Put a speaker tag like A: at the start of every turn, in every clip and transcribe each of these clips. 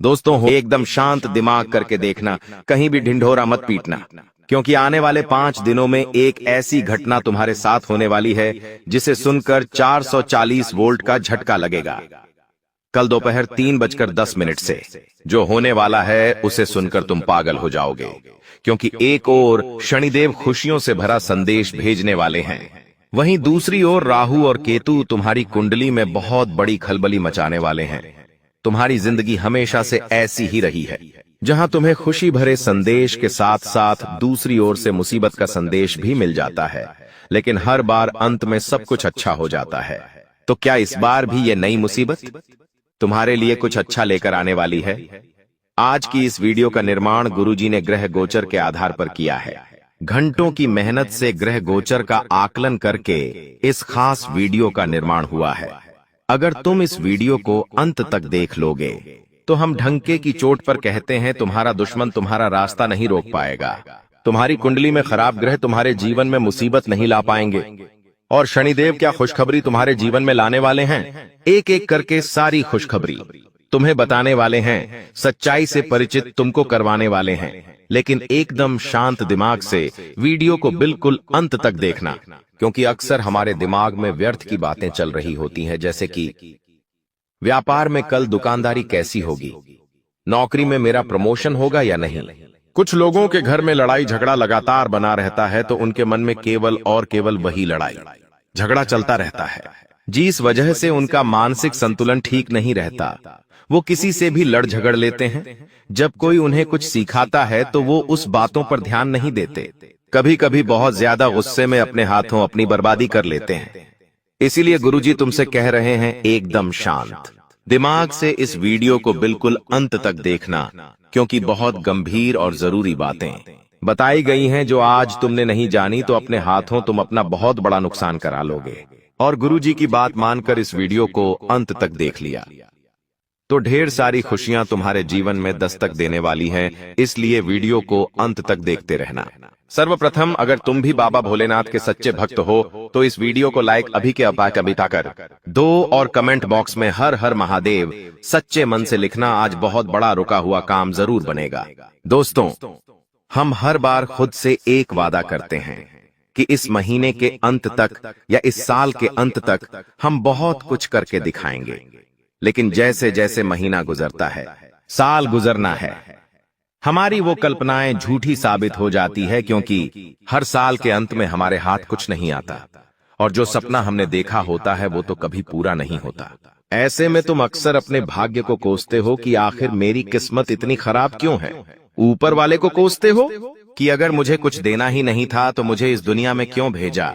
A: दोस्तों, हो एकदम शांत दिमाग करके देखना, कहीं भी ढिंढोरा मत पीटना, क्योंकि आने वाले 5 दिनों में एक ऐसी घटना तुम्हारे साथ होने वाली है जिसे सुनकर 440 वोल्ट का झटका लगेगा। कल दोपहर 3:10 से जो होने वाला है उसे सुनकर तुम पागल हो जाओगे, क्योंकि एक ओर शनिदेव खुशियों से भरा संदेश भेजने वाले हैं, वहीं दूसरी ओर राहु और केतु तुम्हारी कुंडली में बहुत बड़ी खलबली मचाने वाले हैं। तुम्हारी जिंदगी हमेशा से ऐसी ही रही है, जहां तुम्हें खुशी भरे संदेश के साथ साथ दूसरी ओर से मुसीबत का संदेश भी मिल जाता है, लेकिन हर बार अंत में सब कुछ अच्छा हो जाता है। तो क्या इस बार भी ये नई मुसीबत तुम्हारे लिए कुछ अच्छा लेकर आने वाली है? आज की इस वीडियो का निर्माण गुरुजी ने ग्रह गोचर के आधार पर किया है। घंटों की मेहनत से ग्रह गोचर का आकलन करके इस खास वीडियो का निर्माण हुआ है। अगर तुम इस वीडियो को अंत तक देख लोगे तो हम ढंके की चोट पर कहते हैं, तुम्हारा दुश्मन तुम्हारा रास्ता नहीं रोक पाएगा। तुम्हारी कुंडली में खराब ग्रह तुम्हारे जीवन में मुसीबत नहीं ला पाएंगे, और शनिदेव क्या खुशखबरी तुम्हारे जीवन में लाने वाले हैं। एक एक करके सारी खुशखबरी तुम्हें बताने वाले हैं, सच्चाई से परिचित तुमको करवाने वाले हैं। लेकिन एकदम शांत दिमाग से वीडियो को बिल्कुल अंत तक देखना, क्योंकि अक्सर हमारे दिमाग में व्यर्थ की बातें चल रही होती हैं, जैसे कि व्यापार में कल दुकानदारी कैसी होगी, नौकरी में मेरा प्रमोशन होगा या नहीं। कुछ लोगों के घर में लड़ाई झगड़ा लगातार बना रहता है, तो उनके मन में केवल और केवल वही लड़ाई झगड़ा चलता रहता है, जिस वजह से उनका मानसिक संतुलन ठीक नहीं रहता। वो किसी से भी लड़ झगड़ लेते हैं। जब कोई उन्हें कुछ सिखाता है तो वो उस बातों पर ध्यान नहीं देते। कभी कभी बहुत ज्यादा गुस्से में अपने हाथों अपनी बर्बादी कर लेते हैं। इसीलिए गुरुजी तुमसे कह रहे हैं, एकदम शांत दिमाग से इस वीडियो को बिल्कुल अंत तक देखना, क्योंकि बहुत गंभीर और जरूरी बातें बताई गई हैं जो आज तुमने नहीं जानी तो अपने हाथों तुम अपना बहुत बड़ा नुकसान करा लोगे। और गुरुजी की बात मानकर इस वीडियो को अंत तक देख लिया तो ढेर सारी खुशियां तुम्हारे जीवन में दस्तक देने वाली हैं, इसलिए वीडियो को अंत तक देखते रहना। सर्वप्रथम, अगर तुम भी बाबा भोलेनाथ के सच्चे भक्त हो तो इस वीडियो को लाइक अभी के अभी कर दो, और कमेंट बॉक्स में हर हर महादेव सच्चे मन से लिखना। आज बहुत बड़ा रुका हुआ काम जरूर बनेगा। दोस्तों, हम हर बार खुद से एक वादा करते हैं कि इस महीने के अंत तक या इस साल के अंत तक हम बहुत कुछ करके दिखाएंगे, लेकिन जैसे जैसे महीना गुजरता है, साल गुजरना है, हमारी वो कल्पनाएं झूठी साबित हो जाती है, क्योंकि हर साल के अंत में हमारे हाथ कुछ नहीं आता, और जो सपना हमने देखा होता है वो तो कभी पूरा नहीं होता। ऐसे में तुम अक्सर अपने भाग्य को कोसते हो कि आखिर मेरी किस्मत इतनी खराब क्यों है। ऊपर वाले को कोसते हो कि अगर मुझे कुछ देना ही नहीं था तो मुझे इस दुनिया में क्यों भेजा।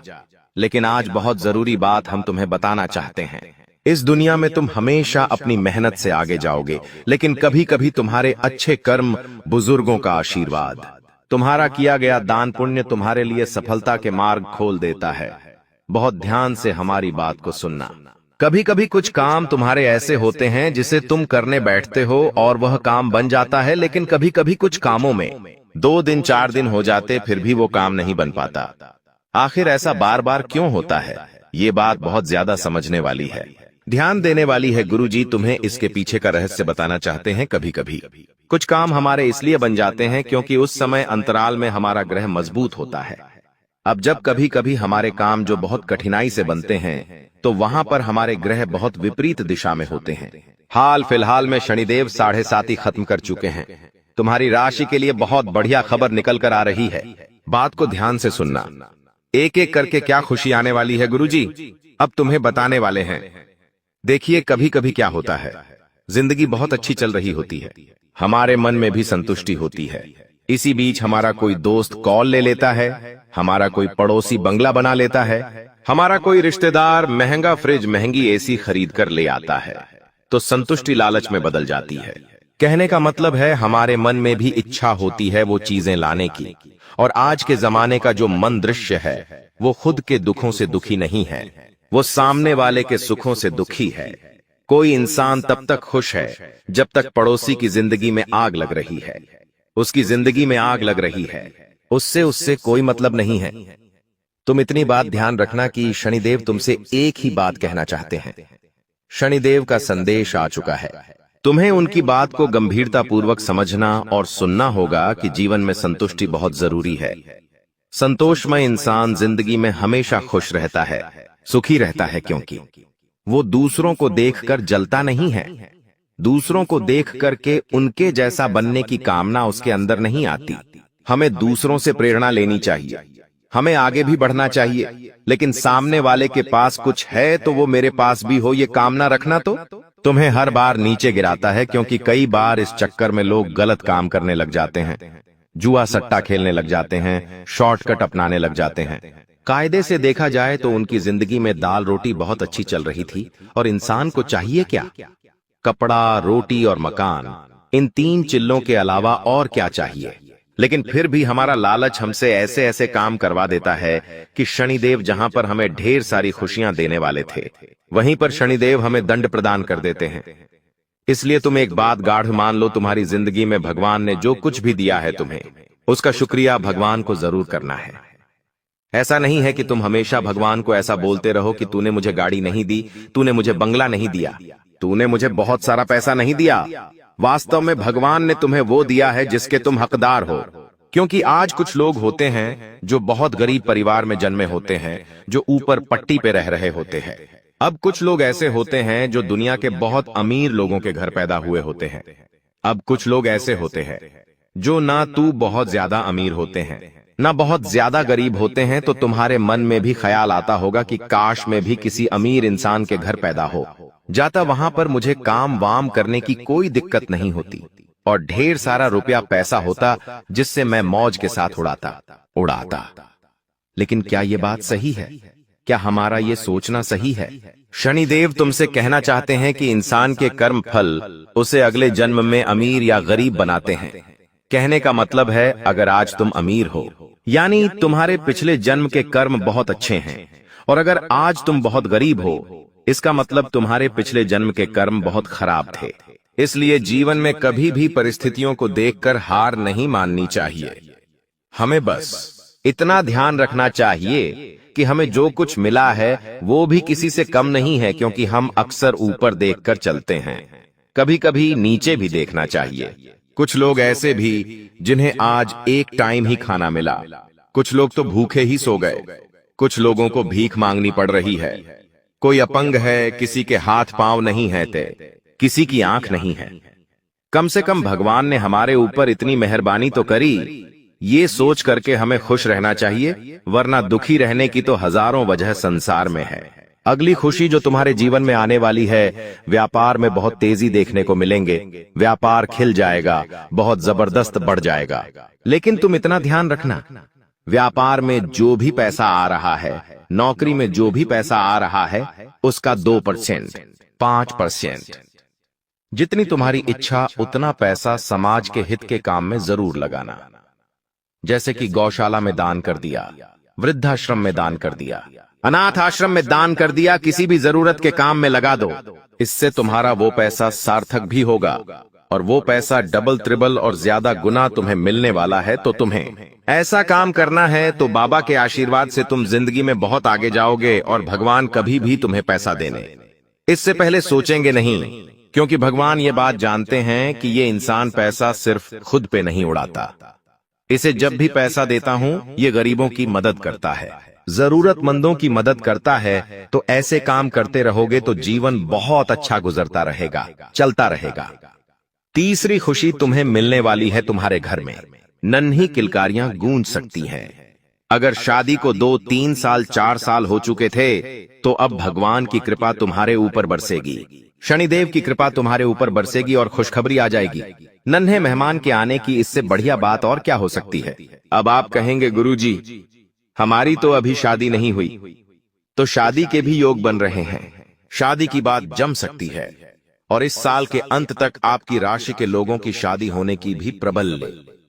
A: लेकिन आज बहुत जरूरी बात हम तुम्हें बताना चाहते हैं। इस दुनिया में तुम हमेशा अपनी मेहनत से आगे जाओगे, लेकिन कभी कभी तुम्हारे अच्छे कर्म, बुजुर्गों का आशीर्वाद, तुम्हारा किया गया दान पुण्य तुम्हारे लिए सफलता के मार्ग खोल देता है। बहुत ध्यान से हमारी बात को सुनना। कभी कभी कुछ काम तुम्हारे ऐसे होते हैं जिसे तुम करने बैठते हो और वह काम बन जाता है, लेकिन कभी कभी कुछ कामों में 2 दिन 4 दिन हो जाते फिर भी वो काम नहीं बन पाता। आखिर ऐसा बार बार क्यों होता है? ये बात बहुत ज्यादा समझने वाली है, ध्यान देने वाली है। गुरुजी तुम्हें इसके पीछे का रहस्य बताना चाहते हैं। कभी कभी कुछ काम हमारे इसलिए बन जाते हैं क्योंकि उस समय अंतराल में हमारा ग्रह मजबूत होता है। अब जब कभी कभी हमारे काम जो बहुत कठिनाई से बनते हैं तो वहां पर हमारे ग्रह बहुत विपरीत दिशा में होते हैं। हाल फिलहाल में शनिदेव 7.5 खत्म कर चुके हैं। तुम्हारी राशि के लिए बहुत बढ़िया खबर निकल कर आ रही है। बात को ध्यान से सुनना। एक एक करके क्या खुशी आने वाली है गुरुजी अब तुम्हें बताने वाले हैं। देखिए, कभी कभी क्या होता है, जिंदगी बहुत अच्छी चल रही होती है, हमारे मन में भी संतुष्टि होती है। इसी बीच हमारा कोई दोस्त कॉल ले लेता है, हमारा कोई पड़ोसी बंगला बना लेता है, हमारा कोई रिश्तेदार महंगा फ्रिज, महंगी एसी खरीद कर ले आता है, तो संतुष्टि लालच में बदल जाती है। कहने का मतलब है हमारे मन में भी इच्छा होती है वो चीजें लाने की। और आज के जमाने का जो मन दृश्य है वो खुद के दुखों से दुखी नहीं है, वो सामने वाले के सुखों से दुखी है। कोई इंसान तब तक खुश है जब तक पड़ोसी की जिंदगी में आग लग रही है, उसकी जिंदगी में आग लग रही है, उससे कोई मतलब नहीं है। तुम इतनी बात ध्यान रखना कि शनिदेव तुमसे एक ही बात कहना चाहते हैं। शनिदेव का संदेश आ चुका है। तुम्हें उनकी बात को गंभीरतापूर्वक समझना और सुनना होगा कि जीवन में संतुष्टि बहुत जरूरी है। संतोषमय इंसान जिंदगी में हमेशा खुश रहता है, सुखी रहता है, क्योंकि वो दूसरों को देखकर जलता नहीं है। दूसरों को देख करके उनके जैसा बनने की कामना उसके अंदर नहीं आती। हमें दूसरों से प्रेरणा लेनी चाहिए, हमें आगे भी बढ़ना चाहिए, लेकिन सामने वाले के पास कुछ है तो वो मेरे पास भी हो, ये कामना रखना तो तुम्हें हर बार नीचे गिराता है। क्योंकि कई बार इस चक्कर में लोग गलत काम करने लग जाते हैं, जुआ सट्टा खेलने लग जाते हैं, शॉर्टकट अपनाने लग जाते हैं। कायदे से देखा जाए तो उनकी जिंदगी में दाल रोटी बहुत अच्छी चल रही थी, और इंसान को चाहिए क्या? कपड़ा, रोटी और मकान, इन 3 चिल्लों के अलावा और क्या चाहिए? लेकिन फिर भी हमारा लालच हमसे ऐसे ऐसे काम करवा देता है कि शनिदेव जहां पर हमें ढेर सारी खुशियां देने वाले थे, वहीं पर शनिदेव हमें दंड प्रदान कर देते हैं। इसलिए तुम एक बात गाढ़ मान लो, तुम्हारी जिंदगी में भगवान ने जो कुछ भी दिया है तुम्हें, उसका शुक्रिया भगवान को जरूर करना है। ऐसा नहीं है कि तुम हमेशा भगवान को ऐसा बोलते रहो कि तूने मुझे गाड़ी नहीं दी, तूने मुझे बंगला नहीं दिया, तूने मुझे बहुत सारा पैसा नहीं दिया। वास्तव में भगवान ने तुम्हें वो दिया है जिसके तुम हकदार हो। क्योंकि आज कुछ लोग होते हैं जो बहुत गरीब परिवार में जन्मे होते हैं, जो ऊपर पट्टी पे रह रहे होते हैं। अब कुछ लोग ऐसे होते हैं जो दुनिया के बहुत अमीर लोगों के घर पैदा हुए होते हैं। अब कुछ लोग ऐसे होते हैं जो ना तू बहुत ज्यादा अमीर होते हैं, ना बहुत ज्यादा गरीब होते हैं। तो तुम्हारे मन में भी ख्याल आता होगा कि काश में भी किसी अमीर इंसान के घर पैदा हो जाता, वहां पर मुझे काम वाम करने की कोई दिक्कत नहीं होती और ढेर सारा रुपया पैसा होता जिससे मैं मौज के साथ उड़ाता। लेकिन क्या ये बात सही है? क्या हमारा ये सोचना सही है? शनिदेव तुमसे कहना चाहते हैं कि इंसान के कर्म फल उसे अगले जन्म में अमीर या गरीब बनाते हैं। कहने का मतलब है, अगर आज तुम अमीर हो यानी तुम्हारे पिछले जन्म के कर्म बहुत अच्छे हैं, और अगर आज तुम बहुत गरीब हो इसका मतलब तुम्हारे पिछले जन्म के कर्म बहुत खराब थे। इसलिए जीवन में कभी भी परिस्थितियों को देखकर हार नहीं माननी चाहिए। हमें बस इतना ध्यान रखना चाहिए कि हमें जो कुछ मिला है वो भी किसी से कम नहीं है, क्योंकि हम अक्सर ऊपर देखकर चलते हैं, कभी कभी नीचे भी देखना चाहिए। कुछ लोग ऐसे भी जिन्हें आज एक टाइम ही खाना मिला, कुछ लोग तो भूखे ही सो गए, कुछ लोगों को भीख मांगनी पड़ रही है, कोई अपंग है, किसी के हाथ पांव नहीं है, किसी की आंख नहीं है। कम से कम भगवान ने हमारे ऊपर इतनी मेहरबानी तो करी, ये सोच करके हमें खुश रहना चाहिए, वरना दुखी रहने की तो हजारों वजह संसार में है। अगली खुशी जो तुम्हारे जीवन में आने वाली है, व्यापार में बहुत तेजी देखने को मिलेंगे। व्यापार खिल जाएगा, बहुत जबरदस्त बढ़ जाएगा। लेकिन तुम इतना ध्यान रखना, व्यापार में जो भी पैसा आ रहा है, नौकरी में जो भी पैसा आ रहा है, उसका 2%, 5%, जितनी तुम्हारी इच्छा उतना पैसा समाज के हित के काम में जरूर लगाना। जैसे कि गौशाला में दान कर दिया, वृद्धाश्रम में दान कर दिया, अनाथ आश्रम में दान कर दिया, किसी भी जरूरत के काम में लगा दो। इससे तुम्हारा वो पैसा सार्थक भी होगा और वो पैसा डबल ट्रिबल और ज्यादा गुना तुम्हें मिलने वाला है। तो तुम्हें ऐसा काम करना है तो बाबा के आशीर्वाद से तुम जिंदगी में बहुत आगे जाओगे और भगवान कभी भी तुम्हें पैसा देने इससे पहले सोचेंगे नहीं, क्योंकि भगवान ये बात जानते हैं कि ये इंसान पैसा सिर्फ खुद पे नहीं उड़ाता। इसे जब भी पैसा देता हूं ये गरीबों की मदद करता है, जरूरतमंदों की मदद करता है। तो ऐसे काम करते रहोगे तो जीवन बहुत अच्छा गुजरता रहेगा, चलता रहेगा। तीसरी खुशी तुम्हें मिलने वाली है तुम्हारे घर में नन्ही किलकारियां गूंज सकती हैं। अगर शादी को 2, 3 साल, 4 साल हो चुके थे तो अब भगवान की कृपा तुम्हारे ऊपर बरसेगी, शनिदेव की कृपा तुम्हारे ऊपर बरसेगी और खुशखबरी आ जाएगी। नन्हे मेहमान के आने की इससे बढ़िया बात और क्या हो सकती है। अब आप कहेंगे, गुरुजी हमारी तो अभी शादी नहीं हुई। तो शादी के भी योग बन रहे हैं, शादी की बात जम सकती है और इस साल के अंत तक आपकी राशि के लोगों की शादी होने की भी प्रबल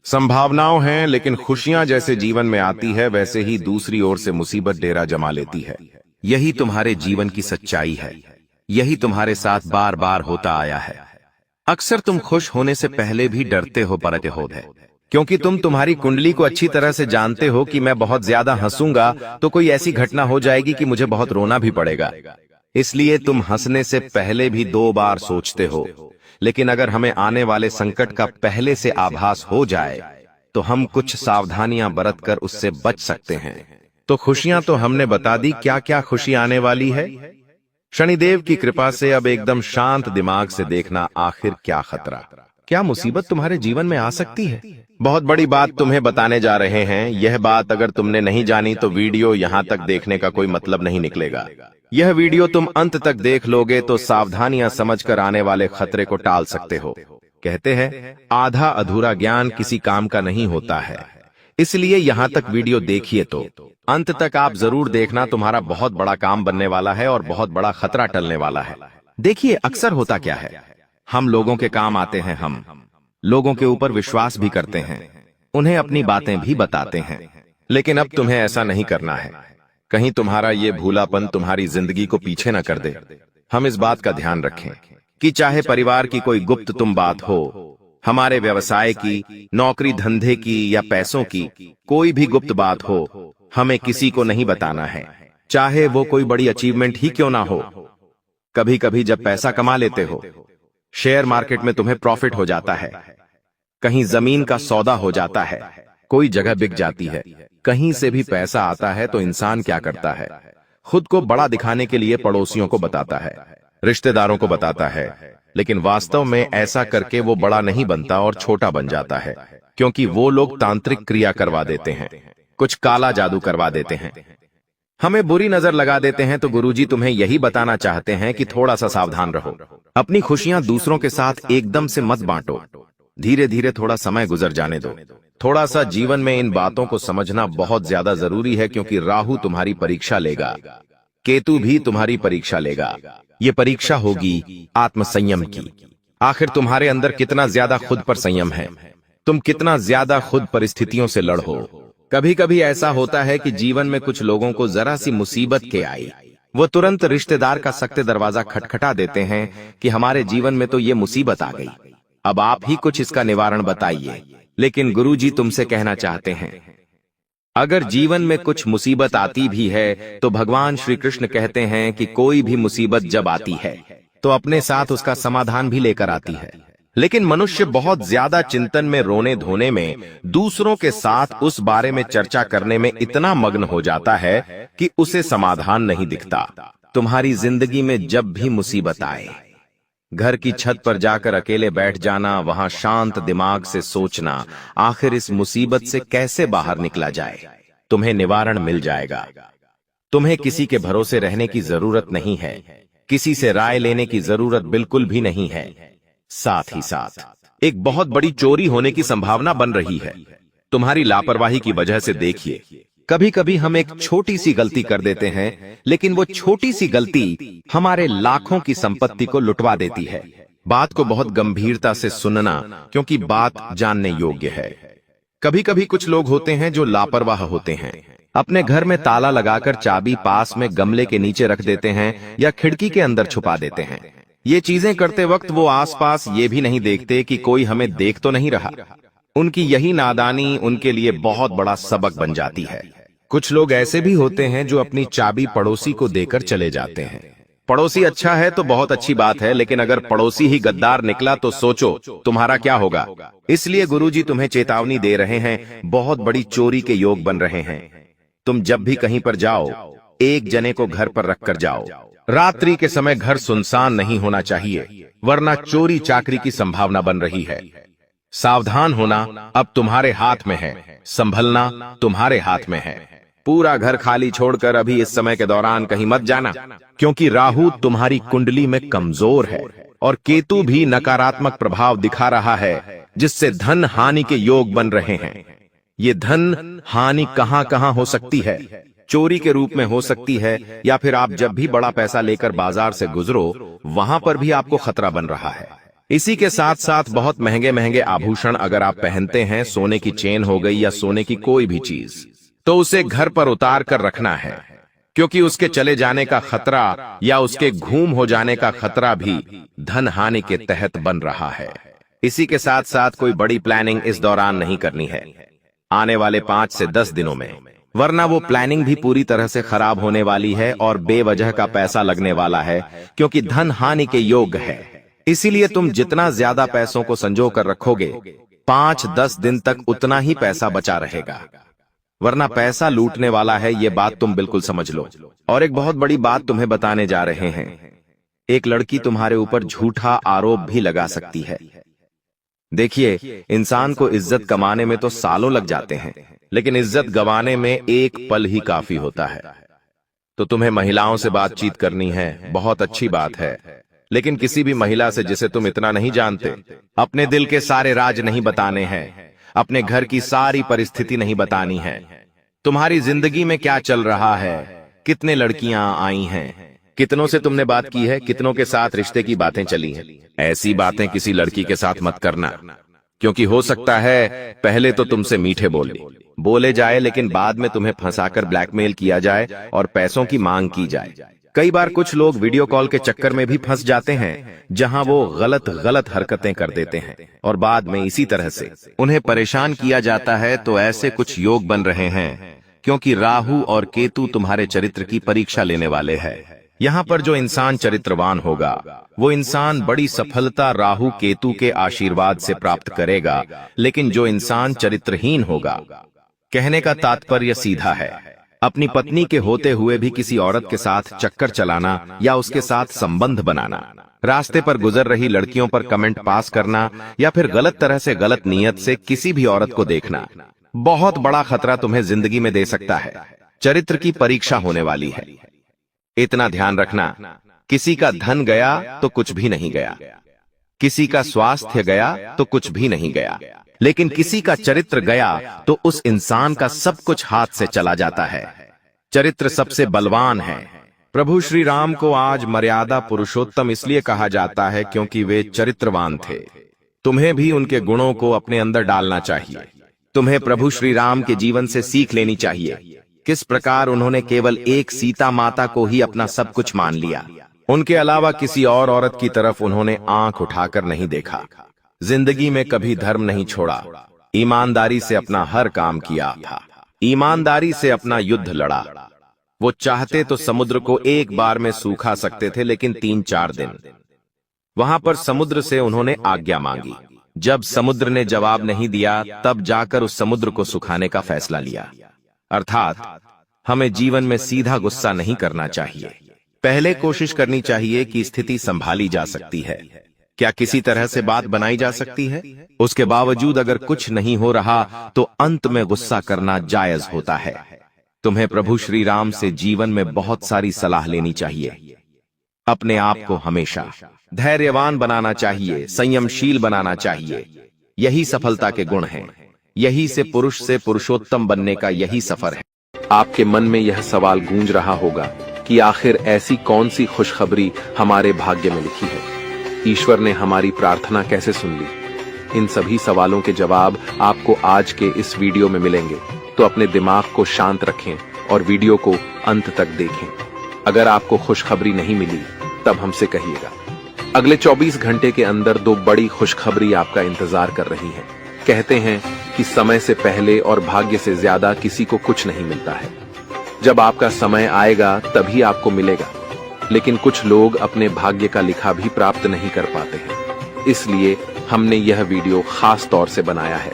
A: संभावनाओं हैं। लेकिन खुशियां जैसे जीवन में आती है वैसे ही दूसरी ओर से मुसीबत डेरा जमा लेती है। यही तुम्हारे जीवन की सच्चाई है, यही तुम्हारे साथ बार बार होता आया है। अक्सर तुम खुश होने से पहले भी डरते हो, परते हो है, क्योंकि तुम तुम्हारी कुंडली को अच्छी तरह से जानते हो कि मैं बहुत ज्यादा हंसूंगा तो कोई ऐसी घटना हो जाएगी कि मुझे बहुत रोना भी पड़ेगा। इसलिए तुम हंसने से पहले भी 2 बार सोचते हो लेकिन अगर हमें आने वाले संकट का पहले से आभास हो जाए तो हम कुछ सावधानियां बरतकर उससे बच सकते हैं। तो खुशियां तो हमने बता दी, क्या क्या खुशी आने वाली है। शनिदेव की कृपा से अब एकदम शांत दिमाग से देखना, आखिर क्या खतरा, क्या मुसीबत तुम्हारे जीवन में आ सकती है। बहुत बड़ी बात तुम्हें बताने जा रहे हैं। यह बात अगर तुमने नहीं जानी तो वीडियो यहां तक देखने का कोई मतलब नहीं निकलेगा। यह वीडियो तुम अंत तक देख लोगे तो सावधानियां समझकर आने वाले खतरे को टाल सकते हो। कहते हैं आधा अधूरा ज्ञान किसी काम का नहीं होता है, इसलिए यहां तक वीडियो देखिए तो अंत तक आप जरूर देखना, तुम्हारा बहुत बड़ा काम बनने वाला है और बहुत बड़ा खतरा टलने वाला है। देखिए अक्सर होता क्या है, हम लोगों के काम आते हैं, हम लोगों के ऊपर विश्वास भी करते हैं, उन्हें अपनी बातें भी बताते हैं, लेकिन अब तुम्हें ऐसा नहीं करना है। कहीं तुम्हारा ये भूलापन तुम्हारी जिंदगी को पीछे न कर दे। हम इस बात का ध्यान रखें कि चाहे परिवार की कोई गुप्त तुम बात हो, हमारे व्यवसाय की, नौकरी धंधे की या पैसों की कोई भी गुप्त बात हो, हमें किसी को नहीं बताना है, चाहे वो कोई बड़ी अचीवमेंट ही क्यों ना हो। कभी कभी जब पैसा कमा लेते हो, शेयर मार्केट में तुम्हें प्रॉफिट हो जाता है, कहीं जमीन का सौदा हो जाता है, कोई जगह बिक जाती है, कहीं से भी पैसा आता है, तो इंसान क्या करता है, खुद को बड़ा दिखाने के लिए पड़ोसियों को बताता है, रिश्तेदारों को बताता है, लेकिन वास्तव में ऐसा करके वो बड़ा नहीं बनता और छोटा बन जाता है, क्योंकि वो लोग तांत्रिक क्रिया करवा देते हैं, कुछ काला जादू करवा देते हैं, हमें बुरी नजर लगा देते हैं। तो गुरुजी तुम्हें यही बताना चाहते हैं कि थोड़ा सा सावधान रहो। अपनी खुशियां दूसरों के साथ एकदम से मत बांटो, धीरे धीरे थोड़ा समय गुजर जाने दो। थोड़ा सा जीवन में इन बातों को समझना बहुत ज्यादा जरूरी है, क्योंकि राहु तुम्हारी परीक्षा लेगा, केतु भी तुम्हारी परीक्षा लेगा। ये परीक्षा होगी आत्मसंयम की। आखिर तुम्हारे अंदर कितना ज्यादा खुद पर संयम है, तुम कितना ज्यादा खुद परिस्थितियों से लड़ो। कभी कभी ऐसा होता है कि जीवन में कुछ लोगों को जरा सी मुसीबत के आई, वो तुरंत रिश्तेदार का सख्त दरवाजा खटखटा देते हैं कि हमारे जीवन में तो ये मुसीबत आ गई, अब आप ही कुछ इसका निवारण बताइए। लेकिन गुरुजी तुमसे कहना चाहते हैं, अगर जीवन में कुछ मुसीबत आती भी है तो भगवान श्री कृष्ण कहते हैं कि कोई भी मुसीबत जब आती है तो अपने साथ उसका समाधान भी लेकर आती है। लेकिन मनुष्य बहुत ज्यादा चिंतन में, रोने धोने में, दूसरों के साथ उस बारे में चर्चा करने में इतना मग्न हो जाता है कि उसे समाधान नहीं दिखता। तुम्हारी जिंदगी में जब भी मुसीबत आए, घर की छत पर जाकर अकेले बैठ जाना, वहां शांत दिमाग से सोचना आखिर इस मुसीबत से कैसे बाहर निकला जाए, तुम्हें निवारण मिल जाएगा। तुम्हें किसी के भरोसे रहने की जरूरत नहीं है, किसी से राय लेने की जरूरत बिल्कुल भी नहीं है। साथ ही साथ एक बहुत बड़ी चोरी होने की संभावना बन रही है, तुम्हारी लापरवाही की वजह से। देखिए कभी कभी हम एक छोटी सी गलती कर देते हैं, लेकिन वो छोटी सी गलती हमारे लाखों की संपत्ति को लुटवा देती है। बात को बहुत गंभीरता से सुनना, क्योंकि बात जानने योग्य है। कभी कभी कुछ लोग होते हैं जो लापरवाह होते हैं, अपने घर में ताला लगाकर चाबी पास में गमले के नीचे रख देते हैं या खिड़की के अंदर छुपा देते हैं। ये चीजें करते वक्त वो आसपास ये भी नहीं देखते कि कोई हमें देख तो नहीं रहा। उनकी यही नादानी उनके लिए बहुत बड़ा सबक बन जाती है। कुछ लोग ऐसे भी होते हैं जो अपनी चाबी पड़ोसी को देकर चले जाते हैं। पड़ोसी अच्छा है तो बहुत अच्छी बात है, लेकिन अगर पड़ोसी ही गद्दार निकला तो सोचो तुम्हारा क्या होगा। इसलिए गुरुजी तुम्हें चेतावनी दे रहे हैं, बहुत बड़ी चोरी के योग बन रहे हैं। तुम जब भी कहीं पर जाओ, एक जने को घर पर रखकर जाओ। रात्रि के समय घर सुनसान नहीं होना चाहिए, वरना चोरी चाकरी की संभावना बन रही है। सावधान होना अब तुम्हारे हाथ में है, संभलना तुम्हारे हाथ में है। पूरा घर खाली छोड़कर अभी इस समय के दौरान कहीं मत जाना, क्योंकि राहु तुम्हारी कुंडली में कमजोर है और केतु भी नकारात्मक प्रभाव दिखा रहा है, जिससे धन हानि के योग बन रहे हैं। ये धन हानि कहां कहां हो सकती है, चोरी के रूप में हो सकती है, या फिर आप जब भी बड़ा पैसा लेकर बाजार से गुजरो वहां पर भी आपको खतरा बन रहा है। इसी के साथ साथ बहुत महंगे महंगे आभूषण अगर आप पहनते हैं, सोने की चेन हो गई या सोने की कोई भी चीज, तो उसे घर पर उतार कर रखना है, क्योंकि उसके चले जाने का खतरा या उसके घूम हो जाने का खतरा भी धन हानि के तहत बन रहा है। इसी के साथ साथ कोई बड़ी प्लानिंग इस दौरान नहीं करनी है आने वाले 5 से 10 दिनों में, वरना वो प्लानिंग भी पूरी तरह से खराब होने वाली है और बेवजह का पैसा लगने वाला है, क्योंकि धन हानि के योग है। इसीलिए तुम जितना ज्यादा पैसों को संजो कर रखोगे 5-10 दिन तक उतना ही पैसा बचा रहेगा, वरना पैसा लूटने वाला है, ये बात तुम बिल्कुल समझ लो। और एक बहुत बड़ी बात तुम्हें बताने जा रहे हैं, एक लड़की तुम्हारे ऊपर झूठा आरोप भी लगा सकती है। देखिए, इंसान को इज्जत कमाने में तो सालों लग जाते हैं, लेकिन इज्जत गंवाने में एक पल ही काफी होता है। तो तुम्हें महिलाओं से बातचीत करनी है, बहुत अच्छी बात है, लेकिन किसी भी महिला से जिसे तुम इतना नहीं जानते, अपने दिल के सारे राज नहीं बताने हैं, अपने घर की सारी परिस्थिति नहीं बतानी है। तुम्हारी जिंदगी में क्या चल रहा है, कितने लड़कियां आई हैं, कितनों से तुमने बात की है, कितनों के साथ रिश्ते की बातें चली हैं। ऐसी बातें किसी लड़की के साथ मत करना, क्योंकि हो सकता है पहले तो तुमसे मीठे बोले जाए, लेकिन बाद में तुम्हें फंसाकर ब्लैकमेल किया जाए और पैसों की मांग की जाए। कई बार कुछ लोग वीडियो कॉल के चक्कर में भी फंस जाते हैं, जहां वो गलत हरकतें कर देते हैं और बाद में इसी तरह से उन्हें परेशान किया जाता है। तो ऐसे कुछ योग बन रहे हैं, क्योंकि राहु और केतु तुम्हारे चरित्र की परीक्षा लेने वाले हैं। यहाँ पर जो इंसान चरित्रवान होगा, वो इंसान बड़ी सफलता राहु केतु के आशीर्वाद से प्राप्त करेगा, लेकिन जो इंसान चरित्रहीन होगा, कहने का तात्पर्य सीधा है, अपनी पत्नी के होते हुए भी किसी औरत के साथ चक्कर चलाना या उसके साथ संबंध बनाना, रास्ते पर गुजर रही लड़कियों पर कमेंट पास करना या फिर गलत तरह से गलत नीयत से किसी भी औरत को देखना, बहुत बड़ा खतरा तुम्हें जिंदगी में दे सकता है। चरित्र की परीक्षा होने वाली है, इतना ध्यान रखना। किसी का धन गया तो कुछ भी नहीं गया, किसी का स्वास्थ्य गया तो कुछ भी नहीं गया, लेकिन किसी का चरित्र गया तो उस इंसान का सब कुछ हाथ से चला जाता है। चरित्र सबसे बलवान है। प्रभु श्री राम को आज मर्यादा पुरुषोत्तम इसलिए कहा जाता है क्योंकि वे चरित्रवान थे। तुम्हें भी उनके गुणों को अपने अंदर डालना चाहिए। तुम्हें प्रभु श्री राम के जीवन से सीख लेनी चाहिए, किस प्रकार उन्होंने केवल एक सीता माता को ही अपना सब कुछ मान लिया। उनके अलावा किसी और औरत की तरफ उन्होंने आंख उठाकर नहीं देखा, जिंदगी में कभी धर्म नहीं छोड़ा, ईमानदारी से अपना हर काम किया था, ईमानदारी से अपना युद्ध लड़ा। वो चाहते तो समुद्र को एक बार में सूखा सकते थे, लेकिन 3-4 दिन वहां पर समुद्र से उन्होंने आज्ञा मांगी। जब समुद्र ने जवाब नहीं दिया, तब जाकर उस समुद्र को सुखाने का फैसला लिया। अर्थात हमें जीवन में सीधा गुस्सा नहीं करना चाहिए, पहले कोशिश करनी चाहिए कि स्थिति संभाली जा सकती है, क्या किसी तरह से बात बनाई जा सकती है। उसके बावजूद अगर कुछ नहीं हो रहा तो अंत में गुस्सा करना जायज होता है। तुम्हें प्रभु श्री राम से जीवन में बहुत सारी सलाह लेनी चाहिए। अपने आप को हमेशा धैर्यवान बनाना चाहिए, संयमशील बनाना चाहिए। यही सफलता के गुण हैं। यही से पुरुष से पुरुषोत्तम बनने का यही सफर है। आपके मन में यह सवाल गूंज रहा होगा कि आखिर ऐसी कौन सी खुशखबरी हमारे भाग्य में लिखी है, ईश्वर ने हमारी प्रार्थना कैसे सुन ली। इन सभी सवालों के जवाब आपको आज के इस वीडियो में मिलेंगे, तो अपने दिमाग को शांत रखें और वीडियो को अंत तक देखें। अगर आपको खुशखबरी नहीं मिली तब हमसे कहिएगा। अगले 24 घंटे के अंदर 2 बड़ी खुशखबरी आपका इंतजार कर रही हैं। कहते हैं कि समय से पहले और भाग्य से ज्यादा किसी को कुछ नहीं मिलता है। जब आपका समय आएगा तभी आपको मिलेगा, लेकिन कुछ लोग अपने भाग्य का लिखा भी प्राप्त नहीं कर पाते हैं। इसलिए हमने यह वीडियो खास तौर से बनाया है।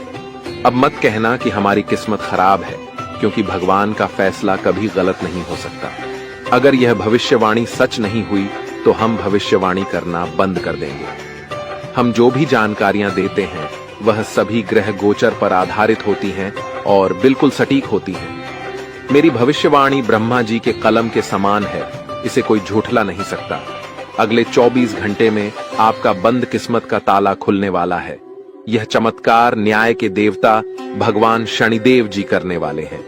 A: अब मत कहना कि हमारी किस्मत खराब है, क्योंकि भगवान का फैसला कभी गलत नहीं हो सकता। अगर यह भविष्यवाणी सच नहीं हुई तो हम भविष्यवाणी करना बंद कर देंगे। हम जो भी जानकारियां देते हैं वह सभी ग्रह गोचर पर आधारित होती हैं और बिल्कुल सटीक होती हैं। मेरी भविष्यवाणी ब्रह्मा जी के कलम के समान है, इसे कोई झूठला नहीं सकता। अगले 24 घंटे में आपका बंद किस्मत का ताला खुलने वाला है। यह चमत्कार न्याय के देवता भगवान शनिदेव जी करने वाले हैं।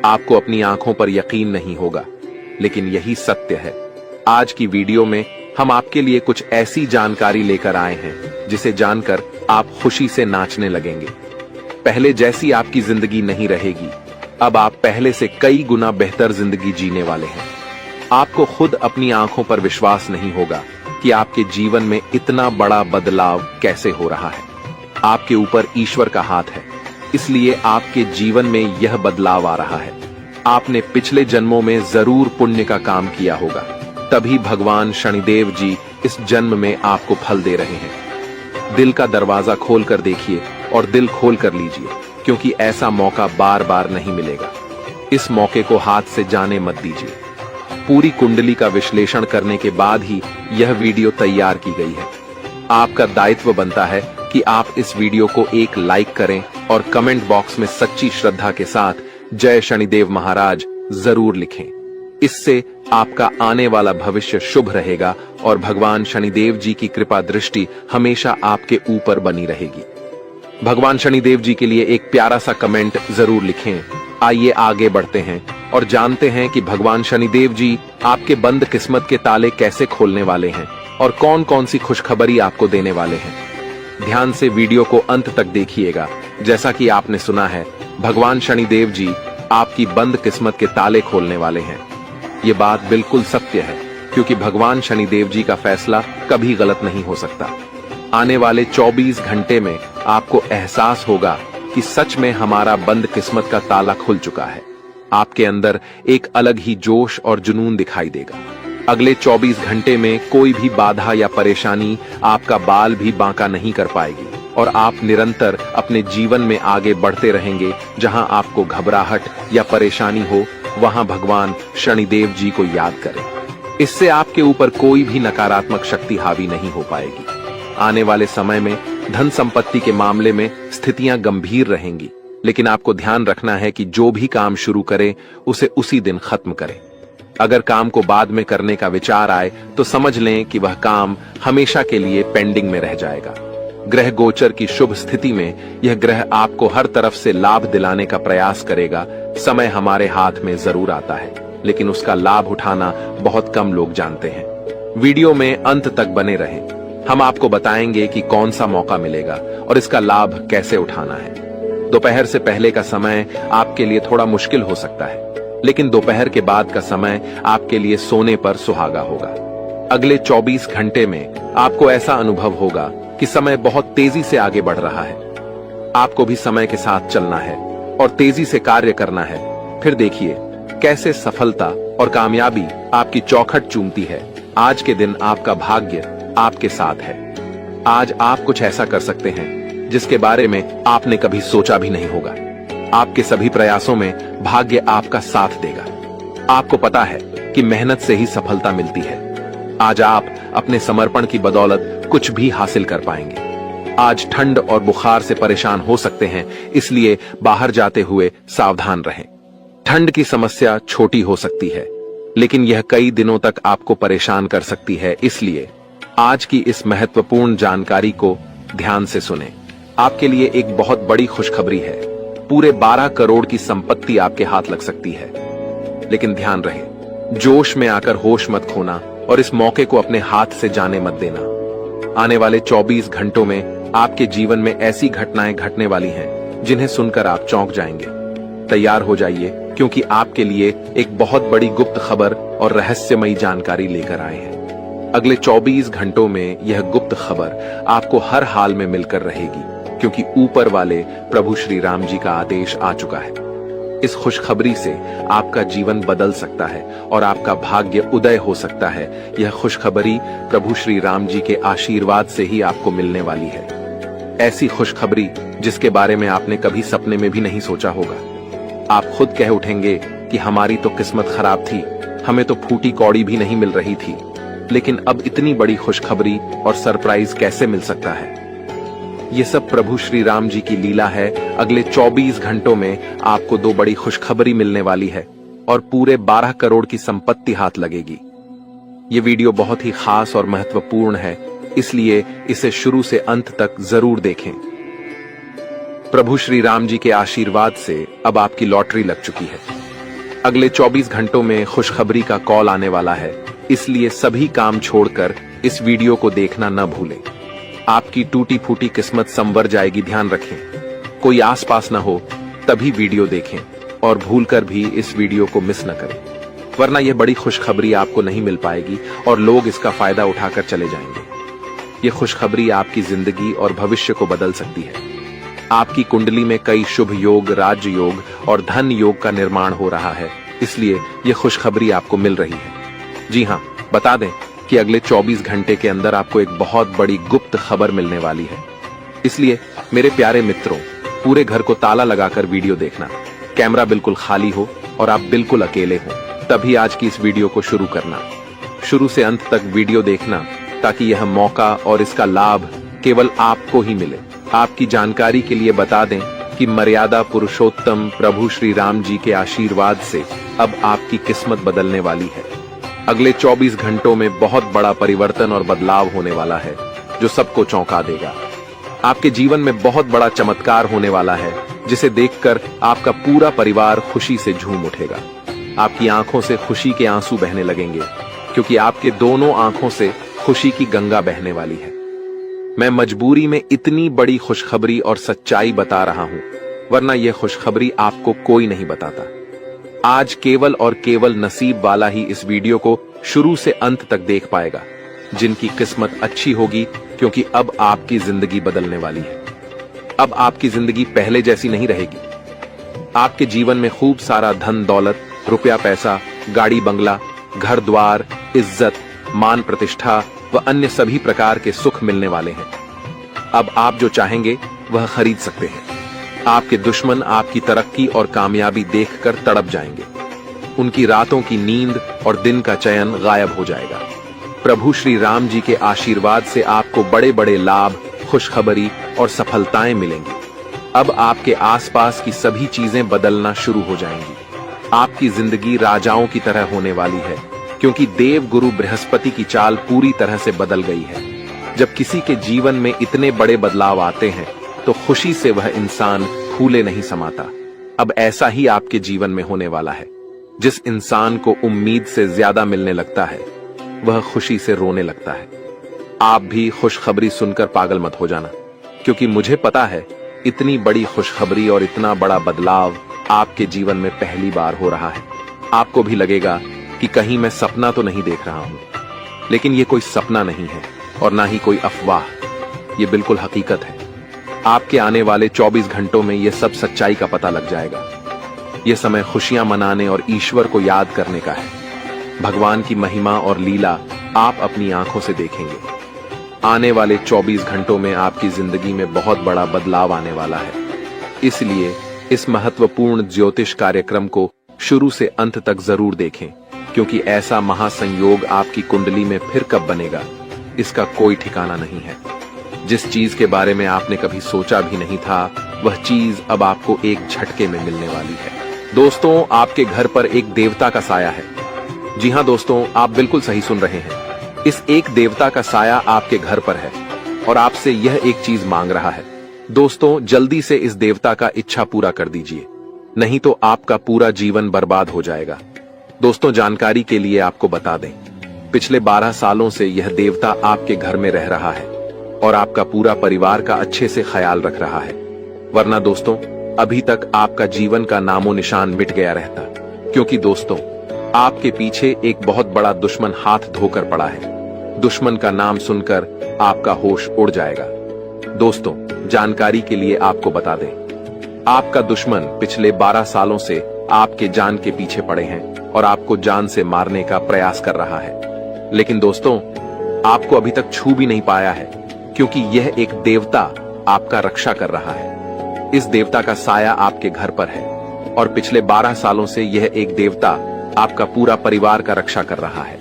A: आपको अपनी आंखों पर यकीन नहीं होगा, लेकिन यही सत्य है। आज की वीडियो में हम आपके लिए कुछ ऐसी जानकारी लेकर आए हैं जिसे जानकर आप खुशी से नाचने लगेंगे। पहले जैसी आपकी जिंदगी नहीं रहेगी, अब आप पहले से कई गुना बेहतर जिंदगी जीने वाले हैं। आपको खुद अपनी आंखों पर विश्वास नहीं होगा कि आपके जीवन में इतना बड़ा बदलाव कैसे हो रहा है। आपके ऊपर ईश्वर का हाथ है, इसलिए आपके जीवन में यह बदलाव आ रहा है। आपने पिछले जन्मों में जरूर पुण्य का काम किया होगा, तभी भगवान शनिदेव जी
B: इस जन्म में आपको फल दे रहे हैं। दिल का दरवाजा खोल कर देखिए और दिल खोल कर लीजिए, क्योंकि ऐसा मौका बार बार नहीं मिलेगा। इस मौके को हाथ से जाने मत दीजिए। पूरी कुंडली का विश्लेषण करने के बाद ही यह वीडियो तैयार की गई है। आपका दायित्व बनता है कि आप इस वीडियो को एक लाइक करें और कमेंट बॉक्स में सच्ची श्रद्धा के साथ जय शनिदेव महाराज जरूर लिखें। इससे आपका आने वाला भविष्य शुभ रहेगा और भगवान शनिदेव जी की कृपा दृष्टि हमेशा आपके ऊपर बनी रहेगी। भगवान शनिदेव जी के लिए एक प्यारा सा कमेंट जरूर लिखें। आइए आगे बढ़ते हैं और जानते हैं कि भगवान शनिदेव जी आपके बंद किस्मत के ताले कैसे खोलने वाले हैं और कौन कौन सी खुशखबरी आपको देने वाले हैं। ध्यान से वीडियो को अंत तक देखिएगा। जैसा कि आपने सुना है, भगवान शनिदेव जी आपकी बंद किस्मत के ताले खोलने वाले हैं। ये बात बिल्कुल सत्य है, क्योंकि भगवान शनिदेव जी का फैसला कभी गलत नहीं हो सकता। आने वाले 24 घंटे में आपको एहसास होगा कि सच में हमारा बंद किस्मत का ताला खुल चुका है। आपके अंदर एक अलग ही जोश और जुनून दिखाई देगा। अगले 24 घंटे में कोई भी बाधा या परेशानी आपका बाल भी बांका नहीं कर पाएगी और आप निरंतर अपने जीवन में आगे बढ़ते रहेंगे। जहां आपको घबराहट या परेशानी हो, वहां भगवान शनिदेव जी को याद करें। इससे आपके ऊपर कोई भी नकारात्मक शक्ति हावी नहीं हो पाएगी। आने वाले समय में धन संपत्ति के मामले में स्थितियां गंभीर रहेंगी, लेकिन आपको ध्यान रखना है कि जो भी काम शुरू करें उसे उसी दिन खत्म करें। अगर काम को बाद में करने का विचार आए तो समझ लें कि वह काम हमेशा के लिए पेंडिंग में रह जाएगा। ग्रह गोचर की शुभ स्थिति में यह ग्रह आपको हर तरफ से लाभ दिलाने का प्रयास करेगा। समय हमारे हाथ में जरूर आता है, लेकिन उसका लाभ उठाना बहुत कम लोग जानते हैं। वीडियो में अंत तक बने रहें। हम आपको बताएंगे कि कौन सा मौका मिलेगा और इसका लाभ कैसे उठाना है। दोपहर से पहले का समय आपके लिए थोड़ा मुश्किल हो सकता है, लेकिन दोपहर के बाद का समय आपके लिए सोने पर सुहागा होगा। अगले 24 घंटे में आपको ऐसा अनुभव होगा कि समय बहुत तेजी से आगे बढ़ रहा है। आपको भी समय के साथ चलना है और तेजी से कार्य करना है। फिर देखिए कैसे सफलता और कामयाबी आपकी चौखट चूमती है। आज के दिन आपका भाग्य आपके साथ है। आज आप कुछ ऐसा कर सकते हैं जिसके बारे में आपने कभी सोचा भी नहीं होगा। आपके सभी प्रयासों में भाग्य आपका साथ देगा। आपको पता है कि मेहनत से ही सफलता मिलती है। आज आप अपने समर्पण की बदौलत कुछ भी हासिल कर पाएंगे। आज ठंड और बुखार से परेशान हो सकते हैं, इसलिए बाहर जाते हुए सावधान रहें। ठंड की समस्या छोटी हो सकती है, लेकिन यह कई दिनों तक आपको परेशान कर सकती है। इसलिए आज की इस महत्वपूर्ण जानकारी को ध्यान से सुनें। आपके लिए एक बहुत बड़ी खुशखबरी है। पूरे 12 करोड़ की संपत्ति आपके हाथ लग सकती है, लेकिन ध्यान रहे, जोश में आकर होश मत खोना और इस मौके को अपने हाथ से जाने मत देना। आने वाले 24 घंटों में आपके जीवन में ऐसी घटनाएं घटने वाली हैं जिन्हें सुनकर आप चौंक जाएंगे। तैयार हो जाइए, क्योंकि आपके लिए एक बहुत बड़ी गुप्त खबर और रहस्यमयी जानकारी लेकर आए हैं। अगले 24 घंटों में यह गुप्त खबर आपको हर हाल में मिलकर रहेगी, क्योंकि ऊपर वाले प्रभु श्री राम जी का आदेश आ चुका है। इस खुशखबरी से आपका जीवन बदल सकता है और आपका भाग्य उदय हो सकता है। यह खुशखबरी प्रभु श्री राम जी के आशीर्वाद से ही आपको मिलने वाली है। ऐसी खुशखबरी जिसके बारे में आपने कभी सपने में भी नहीं सोचा होगा। आप खुद कह उठेंगे कि हमारी तो किस्मत खराब थी, हमें तो फूटी कौड़ी भी नहीं मिल रही थी, लेकिन अब इतनी बड़ी खुशखबरी और सरप्राइज कैसे मिल सकता है। ये सब प्रभु श्री राम जी की लीला है। अगले 24 घंटों में आपको 2 बड़ी खुशखबरी मिलने वाली है और पूरे 12 करोड़ की संपत्ति हाथ लगेगी। ये वीडियो बहुत ही खास और महत्वपूर्ण है, इसलिए इसे शुरू से अंत तक जरूर देखें। प्रभु श्री राम जी के आशीर्वाद से अब आपकी लॉटरी लग चुकी है। अगले 24 घंटों में खुशखबरी का कॉल आने वाला है, इसलिए सभी काम छोड़कर इस वीडियो को देखना न भूलें। आपकी टूटी फूटी किस्मत संवर जाएगी, ध्यान रखें। कोई आसपास न हो तभी वीडियो देखें और भूलकर भी इस वीडियो को मिस न करें, वरना यह बड़ी खुशखबरी आपको नहीं मिल पाएगी और लोग इसका फायदा उठाकर चले जाएंगे। यह खुशखबरी आपकी जिंदगी और भविष्य को बदल सकती है। आपकी कुंडली में कई शुभ योग, राज्य योग और धन योग का निर्माण हो रहा है, इसलिए यह खुशखबरी आपको मिल रही है। जी हाँ, बता दें कि अगले 24 घंटे के अंदर आपको एक बहुत बड़ी गुप्त खबर मिलने वाली है। इसलिए मेरे प्यारे मित्रों, पूरे घर को ताला लगाकर वीडियो देखना, कैमरा बिल्कुल खाली हो और आप बिल्कुल अकेले हो, तभी आज की इस वीडियो को शुरू करना। शुरू से अंत तक वीडियो देखना ताकि यह मौका और इसका लाभ केवल आपको ही मिले। आपकी जानकारी के लिए बता दें कि मर्यादा पुरुषोत्तम प्रभु श्री राम जी के आशीर्वाद से अब आपकी किस्मत बदलने वाली है। अगले 24 घंटों में बहुत बड़ा परिवर्तन और बदलाव होने वाला है जो सबको चौंका देगा। आपके जीवन में बहुत बड़ा चमत्कार होने वाला है जिसे देखकर आपका पूरा परिवार खुशी से झूम उठेगा। आपकी आंखों से खुशी के आंसू बहने लगेंगे क्योंकि आपके दोनों आंखों से खुशी की गंगा बहने वाली है। मैं मजबूरी में इतनी बड़ी खुशखबरी और सच्चाई बता रहा हूं, वरना यह खुशखबरी आपको कोई नहीं बताता। आज केवल और केवल नसीब वाला ही इस वीडियो को शुरू से अंत तक देख पाएगा, जिनकी किस्मत अच्छी होगी, क्योंकि अब आपकी जिंदगी बदलने वाली है। अब आपकी जिंदगी पहले जैसी नहीं रहेगी। आपके जीवन में खूब सारा धन दौलत, रुपया पैसा, गाड़ी बंगला, घर द्वार, इज्जत, मान प्रतिष्ठा व अन्य सभी प्रकार के सुख मिलने वाले हैं। अब आप जो चाहेंगे वह खरीद सकते हैं। आपके दुश्मन आपकी तरक्की और कामयाबी देखकर तड़प जाएंगे। उनकी रातों की नींद और दिन का चयन गायब हो जाएगा। प्रभु श्री राम जी के आशीर्वाद से आपको बड़े बड़े लाभ, खुशखबरी और सफलताएं मिलेंगी। अब आपके आसपास की सभी चीजें बदलना शुरू हो जाएंगी। आपकी जिंदगी राजाओं की तरह होने वाली है, क्योंकि देव गुरु बृहस्पति की चाल पूरी तरह से बदल गई है। जब किसी के जीवन में इतने बड़े बदलाव आते हैं तो खुशी से वह इंसान फूले नहीं समाता। अब ऐसा ही आपके जीवन में होने वाला है। जिस इंसान को उम्मीद से ज्यादा मिलने लगता है वह खुशी से रोने लगता है। आप भी खुशखबरी सुनकर पागल मत हो जाना, क्योंकि मुझे पता है इतनी बड़ी खुशखबरी और इतना बड़ा बदलाव आपके जीवन में पहली बार हो रहा है। आपको भी लगेगा कि कहीं मैं सपना तो नहीं देख रहा हूं, लेकिन ये कोई सपना नहीं है और ना ही कोई अफवाह, ये बिल्कुल हकीकत है। आपके आने वाले 24 घंटों में यह सब सच्चाई का पता लग जाएगा। यह समय खुशियां मनाने और ईश्वर को याद करने का है। भगवान की महिमा और लीला आप अपनी आंखों से देखेंगे। आने वाले 24 घंटों में आपकी जिंदगी में बहुत बड़ा बदलाव आने वाला है। इसलिए इस महत्वपूर्ण ज्योतिष कार्यक्रम को शुरू से अंत तक जरूर देखें, क्योंकि ऐसा महासंयोग आपकी कुंडली में फिर कब बनेगा इसका कोई ठिकाना नहीं है। जिस चीज के बारे में आपने कभी सोचा भी नहीं था, वह चीज अब आपको एक झटके में मिलने वाली है। दोस्तों, आपके घर पर एक देवता का साया है। जी हां दोस्तों, आप बिल्कुल सही सुन रहे हैं। इस एक देवता का साया आपके घर पर है और आपसे यह एक चीज मांग रहा है। दोस्तों, जल्दी से इस देवता का इच्छा पूरा कर दीजिए, नहीं तो आपका पूरा जीवन बर्बाद हो जाएगा। दोस्तों, जानकारी के लिए आपको बता दें, पिछले 12 सालों से यह देवता आपके घर में रह रहा है और आपका पूरा परिवार का अच्छे से ख्याल रख रहा है। वरना दोस्तों, अभी तक आपका जीवन का नामो निशान मिट गया रहता, क्योंकि दोस्तों, आपके पीछे एक बहुत बड़ा दुश्मन हाथ धोकर पड़ा है। दुश्मन का नाम सुनकर आपका होश उड़ जाएगा। दोस्तों, जानकारी के लिए आपको बता दें, आपका दुश्मन पिछले 12 सालों से आपके जान के पीछे पड़े हैं और आपको जान से मारने का प्रयास कर रहा है। लेकिन दोस्तों, आपको अभी तक छू भी नहीं पाया है, क्योंकि यह एक देवता आपका रक्षा कर रहा है। इस देवता का साया आपके घर पर है और पिछले 12 सालों से यह एक देवता आपका पूरा परिवार का रक्षा कर रहा है,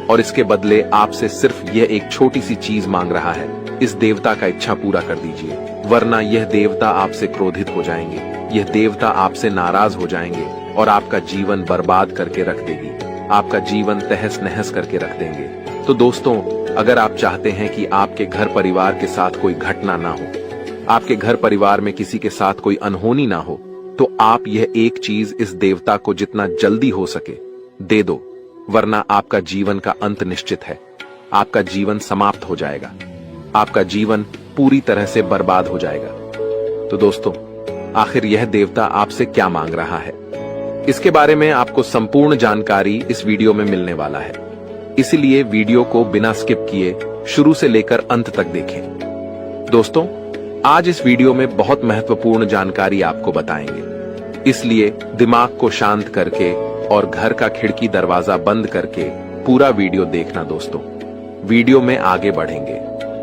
B: और इसके बदले आपसे सिर्फ यह एक छोटी सी चीज मांग रहा है। इस देवता का इच्छा पूरा कर दीजिए, वरना यह देवता आपसे क्रोधित हो जाएंगे। यह देवता आपसे नाराज हो जाएंगे और आपका जीवन बर्बाद करके रख देगी। आपका जीवन तहस नहस करके रख देंगे। तो दोस्तों, अगर आप चाहते हैं कि आपके घर परिवार के साथ कोई घटना ना हो, आपके घर परिवार में किसी के साथ कोई अनहोनी ना हो, तो आप यह एक चीज इस देवता को जितना जल्दी हो सके दे दो, वरना आपका जीवन का अंत निश्चित है। आपका जीवन समाप्त हो जाएगा। आपका जीवन पूरी तरह से बर्बाद हो जाएगा। तो दोस्तों, आखिर यह देवता आपसे क्या मांग रहा है, इसके बारे में आपको संपूर्ण जानकारी इस वीडियो में मिलने वाला है। इसलिए वीडियो को बिना स्किप किए शुरू से लेकर अंत तक देखें। दोस्तों, आज इस वीडियो में बहुत महत्वपूर्ण जानकारी आपको बताएंगे, इसलिए दिमाग को शांत करके और घर का खिड़की दरवाजा बंद करके पूरा वीडियो देखना दोस्तों। वीडियो में आगे बढ़ेंगे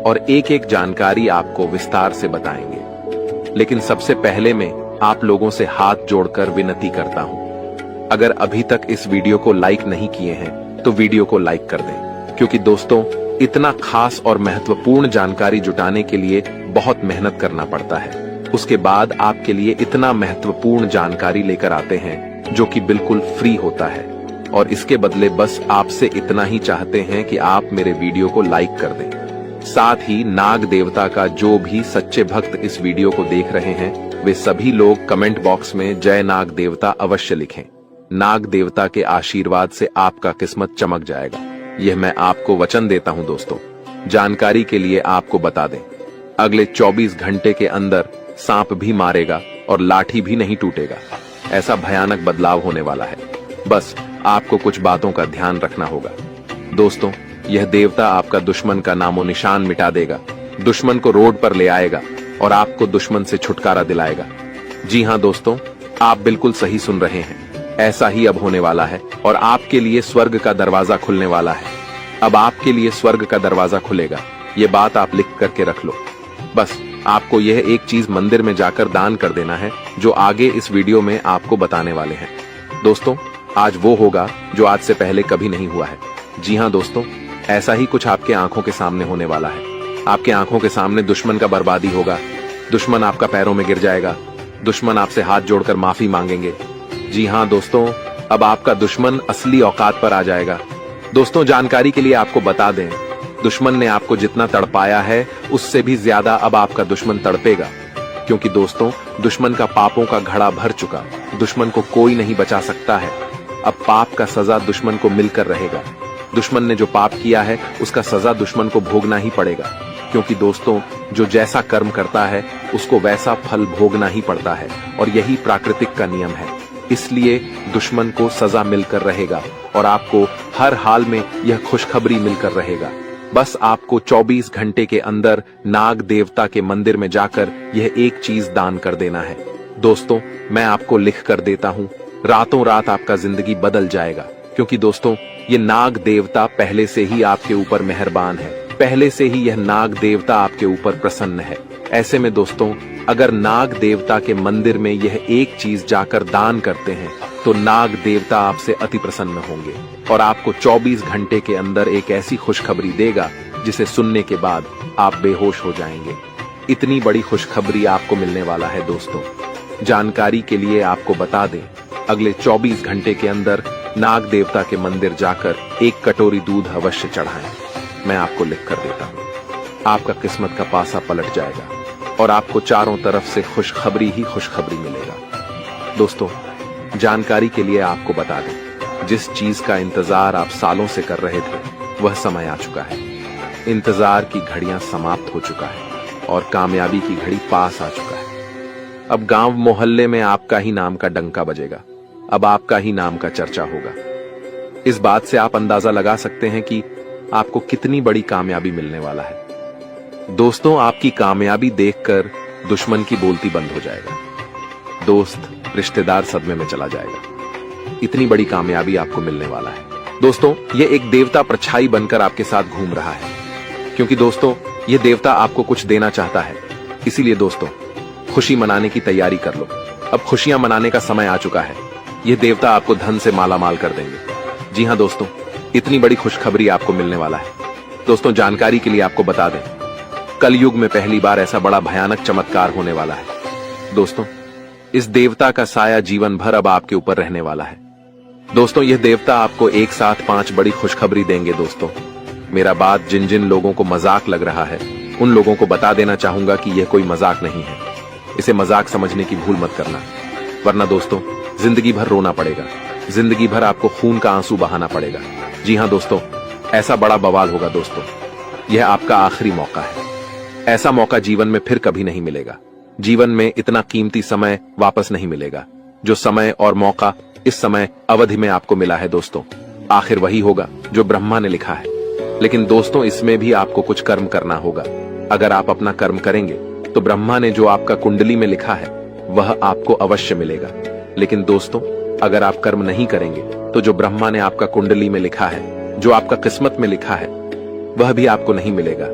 B: और एक एक जानकारी आपको विस्तार से बताएंगे। लेकिन सबसे पहले मैं आप लोगों से हाथ जोड़कर विनती करता हूं, अगर अभी तक इस वीडियो को लाइक नहीं किए हैं तो वीडियो को लाइक कर दें, क्योंकि दोस्तों इतना खास और महत्वपूर्ण जानकारी जुटाने के लिए बहुत मेहनत करना पड़ता है। उसके बाद आपके लिए इतना महत्वपूर्ण जानकारी लेकर आते हैं जो कि बिल्कुल फ्री होता है, और इसके बदले बस आपसे इतना ही चाहते हैं कि आप मेरे वीडियो को लाइक कर दें। साथ ही नाग देवता का जो भी सच्चे भक्त इस वीडियो को देख रहे हैं वे सभी लोग कमेंट बॉक्स में जय नाग देवता अवश्य लिखें। नाग देवता के आशीर्वाद से आपका किस्मत चमक जाएगा, यह मैं आपको वचन देता हूं। दोस्तों जानकारी के लिए आपको बता दें, अगले 24 घंटे के अंदर सांप भी मारेगा और लाठी भी नहीं टूटेगा। ऐसा भयानक बदलाव होने वाला है। बस आपको कुछ बातों का ध्यान रखना होगा। दोस्तों यह देवता आपका दुश्मन का नामो निशान मिटा देगा, दुश्मन को रोड पर ले आएगा और आपको दुश्मन से छुटकारा दिलाएगा। जी हां दोस्तों, आप बिल्कुल सही सुन रहे हैं, ऐसा ही अब होने वाला है और आपके लिए स्वर्ग का दरवाजा खुलने वाला है। अब आपके लिए स्वर्ग का दरवाजा खुलेगा, ये बात आप लिख करके रख लो। बस आपको यह एक चीज मंदिर में जाकर दान कर देना है, जो आगे इस वीडियो में आपको बताने वाले हैं। दोस्तों आज वो होगा जो आज से पहले कभी नहीं हुआ है। जी हाँ दोस्तों, ऐसा ही कुछ आपके आंखों के सामने होने वाला है। आपके आंखों के सामने दुश्मन का बर्बादी होगा, दुश्मन आपका पैरों में गिर जाएगा, दुश्मन आपसे हाथ जोड़कर माफी मांगेंगे। जी हाँ दोस्तों, अब आपका दुश्मन असली औकात पर आ जाएगा। दोस्तों जानकारी के लिए आपको बता दें, दुश्मन ने आपको जितना तड़पाया है उससे भी ज्यादा अब आपका दुश्मन तड़पेगा, क्योंकि दोस्तों दुश्मन का पापों का घड़ा भर चुका, दुश्मन को कोई नहीं बचा सकता है। अब पाप का सजा दुश्मन को मिलकर रहेगा। दुश्मन ने जो पाप किया है उसका सजा दुश्मन को भोगना ही पड़ेगा, क्योंकि दोस्तों जो जैसा कर्म करता है उसको वैसा फल भोगना ही पड़ता है, और यही प्राकृतिक का नियम है। इसलिए दुश्मन को सजा मिलकर रहेगा और आपको हर हाल में यह खुशखबरी मिलकर रहेगा। बस आपको 24 घंटे के अंदर नाग देवता के मंदिर में जाकर यह एक चीज दान कर देना है। दोस्तों मैं आपको लिख कर देता हूं, रातों रात आपका जिंदगी बदल जाएगा, क्योंकि दोस्तों ये नाग देवता पहले से ही आपके ऊपर मेहरबान है, पहले से ही यह नाग देवता आपके ऊपर प्रसन्न है। ऐसे में दोस्तों अगर नाग देवता के मंदिर में यह एक चीज जाकर दान करते हैं तो नाग देवता आपसे अति प्रसन्न होंगे और आपको 24 घंटे के अंदर एक ऐसी खुशखबरी देगा जिसे सुनने के बाद आप बेहोश हो जाएंगे। इतनी बड़ी खुशखबरी आपको मिलने वाला है। दोस्तों जानकारी के लिए आपको बता दें, अगले 24 घंटे के अंदर नाग देवता के मंदिर जाकर एक कटोरी दूध अवश्य चढ़ाएं। मैं आपको लिख कर देता हूं, आपका किस्मत का पासा पलट जाएगा और आपको चारों तरफ से खुशखबरी ही खुशखबरी मिलेगा। दोस्तों जानकारी के लिए आपको बता दें, जिस चीज का इंतजार आप सालों से कर रहे थे वह समय आ चुका है। इंतजार की घड़ियां समाप्त हो चुका है और कामयाबी की घड़ी पास आ चुका है। अब गांव मोहल्ले में आपका ही नाम का डंका बजेगा, अब आपका ही नाम का चर्चा होगा। इस बात से आप अंदाजा लगा सकते हैं कि आपको कितनी बड़ी कामयाबी मिलने वाला है। दोस्तों आपकी कामयाबी देखकर दुश्मन की बोलती बंद हो जाएगा, दोस्त रिश्तेदार सदमे में चला जाएगा। इतनी बड़ी कामयाबी आपको मिलने वाला है। दोस्तों ये एक देवता परछाई बनकर आपके साथ घूम रहा है, क्योंकि दोस्तों ये देवता आपको कुछ देना चाहता है। इसीलिए दोस्तों खुशी मनाने की तैयारी कर लो, अब खुशियां मनाने का समय आ चुका है। यह देवता आपको धन से माला माल कर देंगे। जी हां दोस्तों, इतनी बड़ी खुशखबरी आपको मिलने वाला है। दोस्तों जानकारी के लिए आपको बता दें, कलयुग में पहली बार ऐसा बड़ा भयानक चमत्कार होने वाला है। दोस्तों इस देवता का साया जीवन भर अब आपके ऊपर रहने वाला है। दोस्तों यह देवता आपको एक साथ 5 बड़ी खुशखबरी देंगे। दोस्तों मेरा बात जिन जिन लोगों को मजाक लग रहा है उन लोगों को बता देना चाहूंगा कि यह कोई मजाक नहीं है। इसे मजाक समझने की भूल मत करना, वरना दोस्तों जिंदगी भर रोना पड़ेगा, जिंदगी भर आपको खून का आंसू बहाना पड़ेगा। जी हां दोस्तों, ऐसा बड़ा बवाल होगा। दोस्तों यह आपका आखिरी मौका है, ऐसा मौका जीवन में फिर कभी नहीं मिलेगा। जीवन में इतना कीमती समय वापस नहीं मिलेगा। जो समय और मौका इस समय अवधि में आपको मिला है दोस्तों, आखिर वही होगा जो ब्रह्मा ने लिखा है। लेकिन दोस्तों इसमें भी आपको कुछ कर्म करना होगा। अगर आप अपना कर्म करेंगे तो ब्रह्मा ने जो आपका कुंडली में लिखा है वह आपको अवश्य मिलेगा। लेकिन दोस्तों अगर आप कर्म नहीं करेंगे तो जो ब्रह्मा ने आपका कुंडली में लिखा है, जो आपका किस्मत में लिखा है, वह भी आपको नहीं मिलेगा।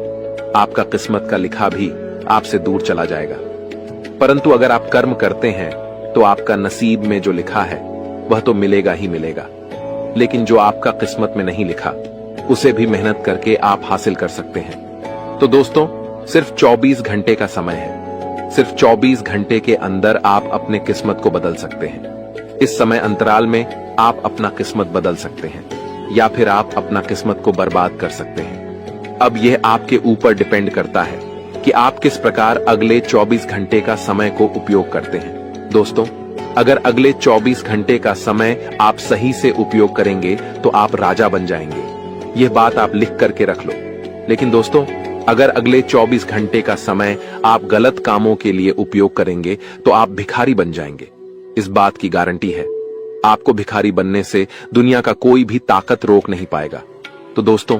B: आपका किस्मत का लिखा भी आपसे दूर चला जाएगा। परंतु अगर आप कर्म करते हैं तो आपका नसीब में जो लिखा है वह तो मिलेगा ही मिलेगा। लेकिन जो आपका किस्मत में नहीं लिखा उसे भी मेहनत करके आप हासिल कर सकते हैं। तो दोस्तों, सिर्फ 24 घंटे का समय है। सिर्फ 24 घंटे के अंदर आप अपने किस्मत को बदल सकते हैं। इस समय अंतराल में आप अपना किस्मत बदल सकते हैं या फिर आप अपना किस्मत को बर्बाद कर सकते हैं। अब यह आपके ऊपर डिपेंड करता है कि आप किस प्रकार अगले 24 घंटे का समय को उपयोग करते हैं। दोस्तों, अगर अगले 24 घंटे का समय आप सही से उपयोग करेंगे तो आप राजा बन जाएंगे। यह बात आप लिख करके रख लो। लेकिन दोस्तों, अगर अगले 24 घंटे का समय आप गलत कामों के लिए उपयोग करेंगे तो आप भिखारी बन जाएंगे। इस बात की गारंटी है। आपको भिखारी बनने से दुनिया का कोई भी ताकत रोक नहीं पाएगा। तो दोस्तों,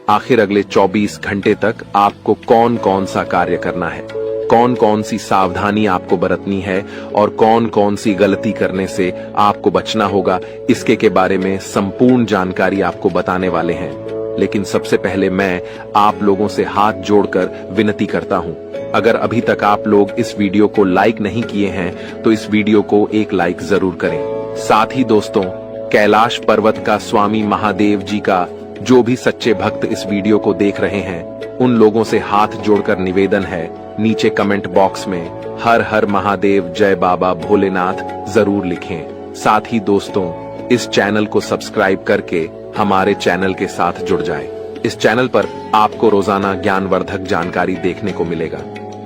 B: आखिर अगले 24 घंटे तक आपको कौन कौन सा कार्य करना है, कौन कौन सी सावधानी आपको बरतनी है और कौन कौन सी गलती करने से आपको बचना होगा, इसके के बारे में संपूर्ण जानकारी आपको बताने वाले हैं। लेकिन सबसे पहले मैं आप लोगों से हाथ जोड़कर विनती करता हूं, अगर अभी तक आप लोग इस वीडियो को लाइक नहीं किए हैं तो इस वीडियो को एक लाइक जरूर करें। साथ ही दोस्तों, कैलाश पर्वत का स्वामी महादेव जी का जो भी सच्चे भक्त इस वीडियो को देख रहे हैं उन लोगों से हाथ जोड़कर निवेदन है, नीचे कमेंट बॉक्स में हर हर महादेव जय बाबा भोलेनाथ जरूर लिखें। साथ ही दोस्तों, इस चैनल को सब्सक्राइब करके हमारे चैनल के साथ जुड़ जाएं। इस चैनल पर आपको रोजाना ज्ञानवर्धक जानकारी देखने को मिलेगा।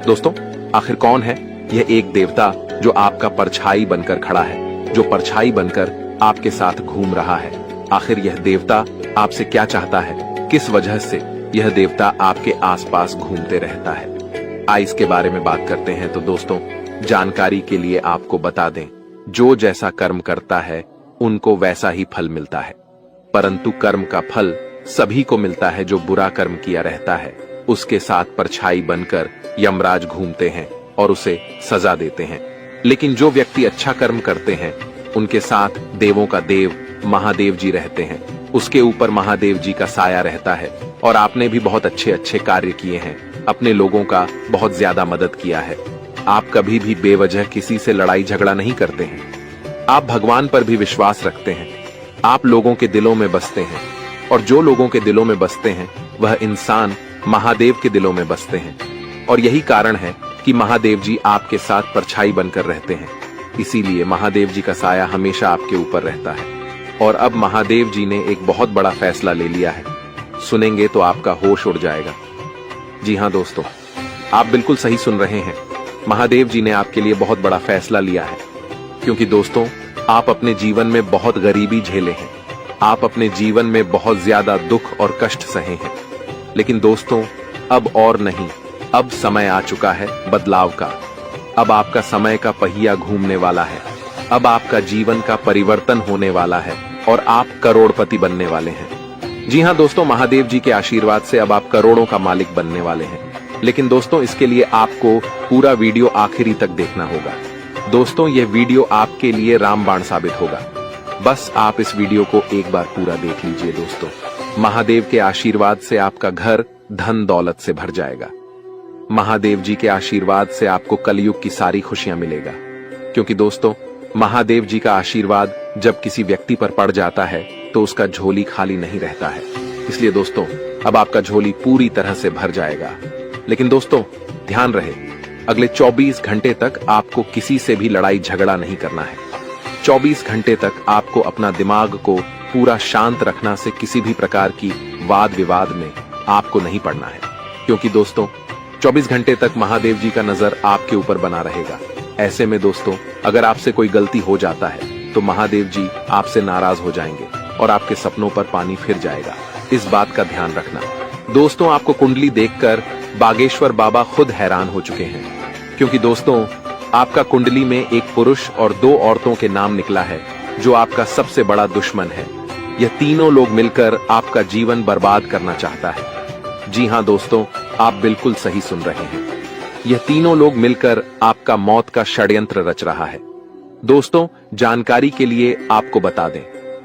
B: दोस्तों, आखिर कौन है यह एक देवता जो आपका परछाई बनकर खड़ा है, जो परछाई बनकर आपके साथ घूम रहा है? आखिर यह देवता आपसे क्या चाहता है? किस वजह से यह देवता आपके आसपास घूमते रहता है? आइए इसके बारे में बात करते हैं। तो दोस्तों, जानकारी के लिए आपको बता दें, जो जैसा कर्म करता है उनको वैसा ही फल मिलता है। परंतु कर्म का फल सभी को मिलता है जो बुरा कर्म किया रहता है। उसके साथ परछाई बनकर यमराज घूमते हैं और उसे सजा देते हैं। लेकिन जो व्यक्ति अच्छा कर्म करते हैं उनके साथ देवों का देव महादेव जी रहते हैं। उसके ऊपर महादेव जी का साया रहता है। और आपने भी बहुत अच्छे अच्छे कार्य किए हैं, अपने लोगों का बहुत ज्यादा मदद किया है। आप कभी भी बेवजह किसी से लड़ाई झगड़ा नहीं करते हैं। आप भगवान पर भी विश्वास रखते हैं। आप लोगों के दिलों में बसते हैं और जो लोगों के दिलों में बसते हैं वह इंसान महादेव के दिलों में बसते हैं। और यही कारण है कि महादेव जी आपके साथ परछाई बनकर रहते हैं। इसीलिए महादेव जी का साया हमेशा आपके ऊपर रहता है। और अब महादेव जी ने एक बहुत बड़ा फैसला ले लिया है। सुनेंगे तो आपका होश उड़ जाएगा। जी हाँ दोस्तों, आप बिल्कुल सही सुन रहे हैं। महादेव जी ने आपके लिए बहुत बड़ा फैसला लिया है। क्योंकि दोस्तों, आप अपने जीवन में बहुत गरीबी झेले हैं। आप अपने जीवन में बहुत ज्यादा दुख और कष्ट सहे हैं। लेकिन दोस्तों, अब और नहीं, अब समय आ चुका है बदलाव का। अब आपका समय का पहिया घूमने वाला है। अब आपका जीवन का परिवर्तन होने वाला है और आप करोड़पति बनने वाले हैं। जी हाँ दोस्तों, महादेव जी के आशीर्वाद से अब आप करोड़ों का मालिक बनने वाले हैं। लेकिन दोस्तों, इसके लिए आपको पूरा वीडियो आखिरी तक देखना होगा। दोस्तों, यह वीडियो आपके लिए रामबाण साबित होगा। बस आप इस वीडियो को एक बार पूरा देख लीजिए। दोस्तों, महादेव के आशीर्वाद से आपका घर धन दौलत से भर जाएगा। महादेव जी के आशीर्वाद से आपको कलयुग की सारी खुशियां मिलेगा। क्योंकि दोस्तों, महादेव जी का आशीर्वाद जब किसी व्यक्ति पर पड़ जाता है तो उसका झोली खाली नहीं रहता है। इसलिए दोस्तों, अब आपका झोली पूरी तरह से भर जाएगा। लेकिन दोस्तों, ध्यान रहे, अगले 24 घंटे तक आपको किसी से भी लड़ाई झगड़ा नहीं करना है। 24 घंटे तक आपको अपना दिमाग को पूरा शांत रखना से किसी भी प्रकार की वाद विवाद में आपको नहीं पड़ना है। क्योंकि दोस्तों, 24 घंटे तक महादेव जी का नजर आपके ऊपर बना रहेगा। ऐसे में दोस्तों, अगर आपसे कोई गलती हो जाता है तो महादेव जी आपसे नाराज हो जाएंगे और आपके सपनों पर पानी फिर जाएगा। इस बात का ध्यान रखना। दोस्तों, आपको कुंडली देखकर बागेश्वर बाबा खुद हैरान हो चुके हैं। क्योंकि दोस्तों, आपका कुंडली में एक पुरुष और 2 औरतों के नाम निकला है जो आपका सबसे बड़ा दुश्मन है। यह तीनों लोग मिलकर आपका जीवन बर्बाद करना चाहता है। जी हाँ दोस्तों, आप बिल्कुल सही सुन रहे हैं। यह तीनों लोग मिलकर आपका मौत का षड्यंत्र रच रहा है। दोस्तों, जानकारी के लिए आपको बता दें,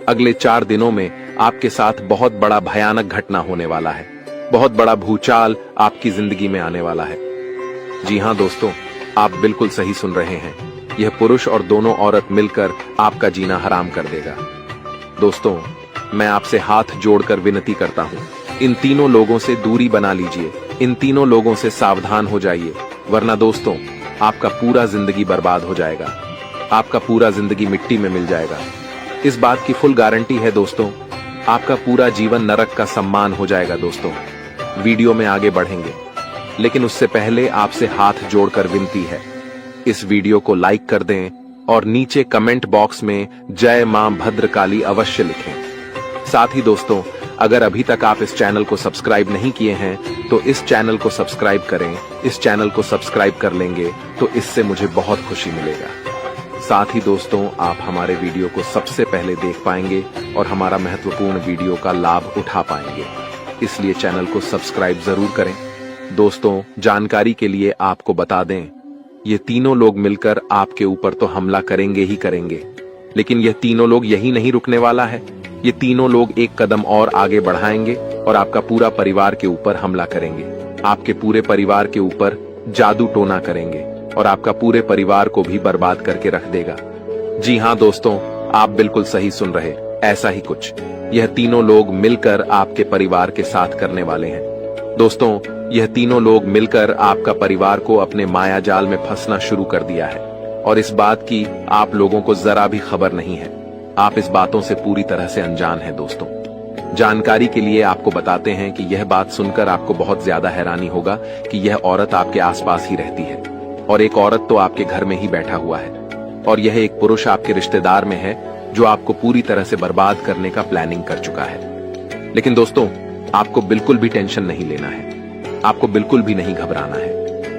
B: अगले 4 दिनों में आपके साथ बहुत बड़ा भयानक घटना होने वाला है। बहुत बड़ा भूचाल आपकी जिंदगी में आने वाला है। जी हाँ दोस्तों, आप बिल्कुल सही सुन रहे हैं। यह पुरुष और दोनों औरत मिलकर आपका जीना हराम कर देगा। दोस्तों, मैं आपसे हाथ जोड़कर विनती करता हूँ, इन तीनों लोगों से दूरी बना लीजिए। इन तीनों लोगों से सावधान हो जाइए, वरना दोस्तों आपका पूरा जिंदगी बर्बाद हो जाएगा। आपका पूरा जिंदगी मिट्टी में मिल जाएगा। इस बात की फुल गारंटी है दोस्तों। आपका पूरा जीवन नरक का सम्मान हो जाएगा। दोस्तों, वीडियो में आगे बढ़ेंगे, लेकिन उससे पहले आपसे हाथ जोड़कर विनती है, इस वीडियो को लाइक कर दें और नीचे कमेंट बॉक्स में जय मां भद्रकाली अवश्य लिखें। साथ ही दोस्तों, अगर अभी तक आप इस चैनल को सब्सक्राइब नहीं किए हैं तो इस चैनल को सब्सक्राइब करें। इस चैनल को सब्सक्राइब कर लेंगे तो इससे मुझे बहुत खुशी मिलेगा। साथ ही दोस्तों, आप हमारे वीडियो को सबसे पहले देख पाएंगे और हमारा महत्वपूर्ण वीडियो का लाभ उठा पाएंगे, इसलिए चैनल को सब्सक्राइब जरूर करें। दोस्तों, जानकारी के लिए आपको बता दें, ये तीनों लोग मिलकर आपके ऊपर तो हमला करेंगे ही करेंगे, लेकिन यह तीनों लोग यही नहीं रुकने वाला है। ये तीनों लोग एक कदम और आगे बढ़ाएंगे और आपका पूरा परिवार के ऊपर हमला करेंगे। आपके पूरे परिवार के ऊपर जादू टोना करेंगे और आपका पूरे परिवार को भी बर्बाद करके रख देगा। जी हाँ दोस्तों, आप बिल्कुल सही सुन रहे, ऐसा ही कुछ यह तीनों लोग मिलकर आपके परिवार के साथ करने वाले हैं। दोस्तों, यह तीनों लोग मिलकर आपका परिवार को अपने माया जाल में फंसना शुरू कर दिया है और इस बात की आप लोगों को जरा भी खबर नहीं है। आप इस बातों से पूरी तरह से अनजान हैं। दोस्तों, जानकारी के लिए आपको बताते हैं कि यह बात सुनकर आपको बहुत ज्यादा हैरानी होगा कि यह औरत आपके आसपास ही रहती है और एक औरत तो आपके घर में ही बैठा हुआ है और यह एक पुरुष आपके रिश्तेदार में है जो आपको पूरी तरह से बर्बाद करने का प्लानिंग कर चुका है। लेकिन दोस्तों, आपको बिल्कुल भी टेंशन नहीं लेना है, आपको बिल्कुल भी नहीं घबराना है,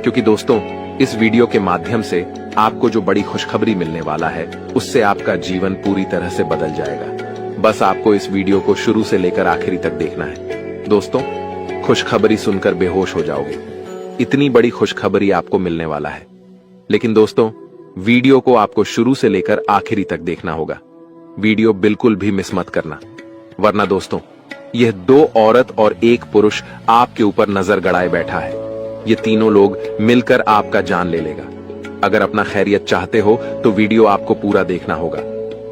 B: क्योंकि दोस्तों इस वीडियो के माध्यम से आपको जो बड़ी खुशखबरी मिलने वाला है उससे आपका जीवन पूरी तरह से बदल जाएगा। बस आपको इस वीडियो को शुरू से लेकर आखिरी तक देखना है। दोस्तों, खुशखबरी सुनकर बेहोश हो जाओगे, इतनी बड़ी खुशखबरी आपको मिलने वाला है। लेकिन दोस्तों, वीडियो को आपको शुरू से लेकर आखिरी तक देखना होगा। वीडियो बिल्कुल भी मिस मत करना, वरना दोस्तों यह दो औरत और एक पुरुष आपके ऊपर नजर गड़ाए बैठा है। ये तीनों लोग मिलकर आपका जान ले लेगा। अगर अपना खैरियत चाहते हो तो वीडियो आपको पूरा देखना होगा।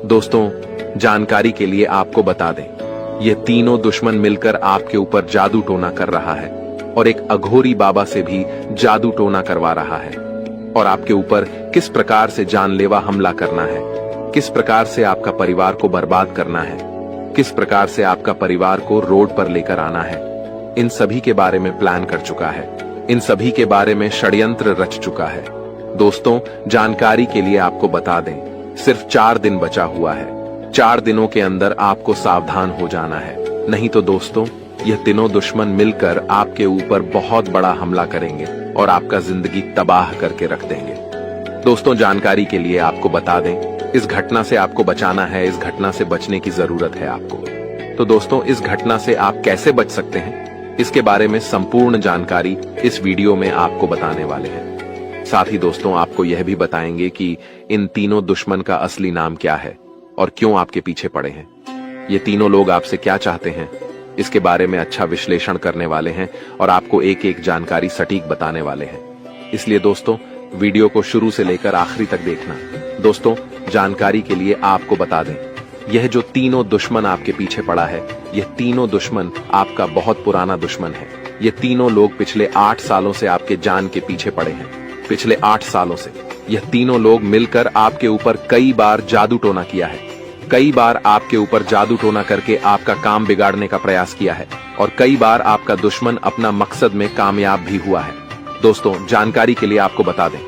B: दोस्तों, जानकारी के लिए आपको बता दें, ये तीनों दुश्मन मिलकर आपके ऊपर जादू टोना कर रहा है और एक अघोरी बाबा से भी जादू टोना करवा रहा है और आपके ऊपर किस प्रकार से जानलेवा हमला करना है, किस प्रकार से आपका परिवार को बर्बाद करना है, किस प्रकार से आपका परिवार को रोड पर लेकर आना है, इन सभी के बारे में प्लान कर चुका है। इन सभी के बारे में षड्यंत्र रच चुका है। दोस्तों, जानकारी के लिए आपको बता दें, सिर्फ 4 दिन बचा हुआ है। 4 दिनों के अंदर आपको सावधान हो जाना है, नहीं तो दोस्तों यह तीनों दुश्मन मिलकर आपके ऊपर बहुत बड़ा हमला करेंगे और आपका जिंदगी तबाह करके रख देंगे। दोस्तों, जानकारी के लिए आपको बता दें, इस घटना से आपको बचाना है, इस घटना से बचने की जरूरत है आपको। तो दोस्तों, इस घटना से आप कैसे बच सकते हैं, इसके बारे में संपूर्ण जानकारी इस वीडियो में आपको बताने वाले हैं। साथ ही दोस्तों, आपको यह भी बताएंगे कि इन तीनों दुश्मन का असली नाम क्या है और क्यों आपके पीछे पड़े हैं। ये तीनों लोग आपसे क्या चाहते हैं, इसके बारे में अच्छा विश्लेषण करने वाले हैं और आपको एक एक जानकारी सटीक बताने वाले हैं। इसलिए दोस्तों, वीडियो को शुरू से लेकर आखिरी तक देखना। दोस्तों, जानकारी के लिए आपको बता दें, यह जो तीनों दुश्मन आपके पीछे पड़ा है, यह तीनों दुश्मन आपका बहुत पुराना दुश्मन है। ये तीनों लोग पिछले 8 सालों से आपके जान के पीछे पड़े हैं। पिछले 8 सालों से यह तीनों लोग मिलकर आपके ऊपर कई बार जादू टोना किया है। कई बार आपके ऊपर जादू टोना करके आपका काम बिगाड़ने का प्रयास किया है और कई बार आपका दुश्मन अपना मकसद में कामयाब भी हुआ है। दोस्तों, जानकारी के लिए आपको बता दें,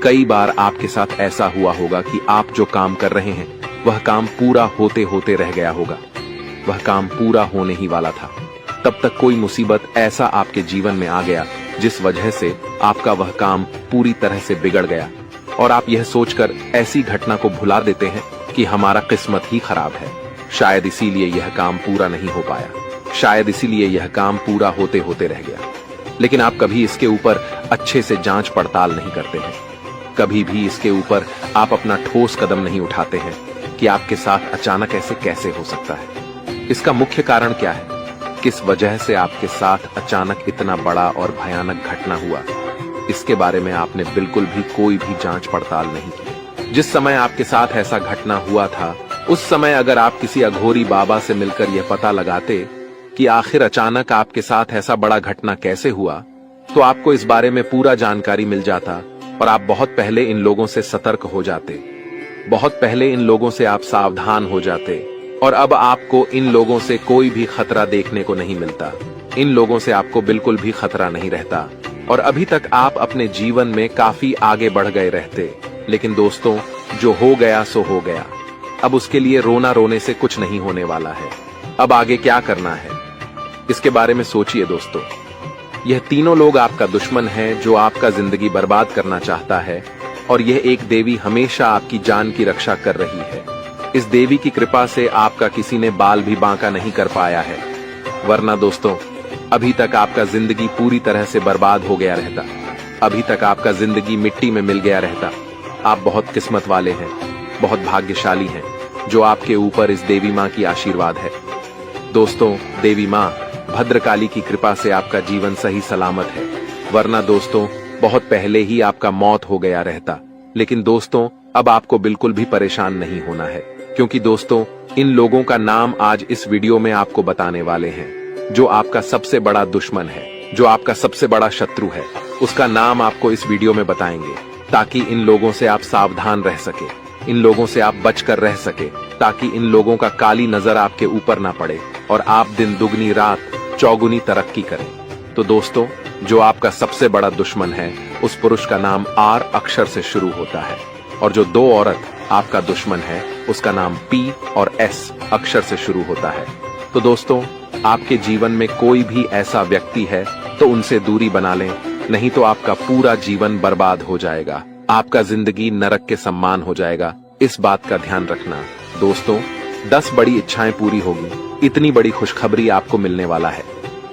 B: कई बार आपके साथ ऐसा हुआ होगा कि आप जो काम कर रहे हैं वह काम पूरा होते होते रह गया होगा। वह काम पूरा होने ही वाला था, तब तक कोई मुसीबत ऐसा आपके जीवन में आ गया जिस वजह से आपका वह काम पूरी तरह से बिगड़ गया और आप यह सोचकर ऐसी घटना को भुला देते हैं कि हमारा किस्मत ही खराब है, शायद इसीलिए यह काम पूरा नहीं हो पाया, शायद इसीलिए यह काम पूरा होते होते रह गया। लेकिन आप कभी इसके ऊपर अच्छे से जांच पड़ताल नहीं करते हैं, कभी भी इसके ऊपर आप अपना ठोस कदम नहीं उठाते हैं कि आपके साथ अचानक ऐसे कैसे हो सकता है, इसका मुख्य कारण क्या है। किस वजह से आपके साथ अचानक इतना बड़ा और भयानक घटना हुआ, इसके बारे में आपने बिल्कुल भी कोई भी जांच पड़ताल नहीं की। जिस समय आपके साथ ऐसा घटना हुआ था, उस समय अगर आप किसी अघोरी बाबा से मिलकर यह पता लगाते कि आखिर अचानक आपके साथ ऐसा बड़ा घटना कैसे हुआ, तो आपको इस बारे में पूरा जानकारी मिल जाता और आप बहुत पहले इन लोगों से सतर्क हो जाते, बहुत पहले इन लोगों से आप सावधान हो जाते। और अब आपको इन लोगों से कोई भी खतरा देखने को नहीं मिलता, इन लोगों से आपको बिल्कुल भी खतरा नहीं रहता और अभी तक आप अपने जीवन में काफी आगे बढ़ गए रहते। लेकिन दोस्तों, जो हो गया सो हो गया, अब उसके लिए रोना रोने से कुछ नहीं होने वाला है। अब आगे क्या करना है, इसके बारे में सोचिए दोस्तों। यह तीनों लोग आपका दुश्मन है जो आपका जिंदगी बर्बाद करना चाहता है, और यह एक देवी हमेशा आपकी जान की रक्षा कर रही है। इस देवी की कृपा से आपका किसी ने बाल भी बांका नहीं कर पाया है, वरना दोस्तों अभी तक आपका जिंदगी पूरी तरह से बर्बाद हो गया रहता, अभी तक आपका जिंदगी मिट्टी में मिल गया रहता। आप बहुत किस्मत वाले हैं, बहुत भाग्यशाली हैं जो आपके ऊपर इस देवी माँ की आशीर्वाद है। दोस्तों, देवी माँ भद्रकाली की कृपा से आपका जीवन सही सलामत है, वरना दोस्तों बहुत पहले ही आपका मौत हो गया रहता। लेकिन दोस्तों, अब आपको बिल्कुल भी परेशान नहीं होना है, क्योंकि दोस्तों इन लोगों का नाम आज इस वीडियो में आपको बताने वाले हैं। जो आपका सबसे बड़ा दुश्मन है, जो आपका सबसे बड़ा शत्रु है, उसका नाम आपको इस वीडियो में बताएंगे, ताकि इन लोगों से आप सावधान रह सके, इन लोगों से आप बचकर रह सके, ताकि इन लोगों का काली नजर आपके ऊपर ना पड़े और आप दिन दुगनी रात चौगुनी तरक्की करें। तो दोस्तों, जो आपका सबसे बड़ा दुश्मन है, उस पुरुष का नाम आर अक्षर से शुरू होता है, और जो दो औरत आपका दुश्मन है, उसका नाम पी और एस अक्षर से शुरू होता है। तो दोस्तों, आपके जीवन में कोई भी ऐसा व्यक्ति है तो उनसे दूरी बना लें, नहीं तो आपका पूरा जीवन बर्बाद हो जाएगा, आपका जिंदगी नरक के सम्मान हो जाएगा। इस बात का ध्यान रखना दोस्तों। 10 बड़ी इच्छाएं पूरी होगी, इतनी बड़ी खुशखबरी आपको मिलने वाला है।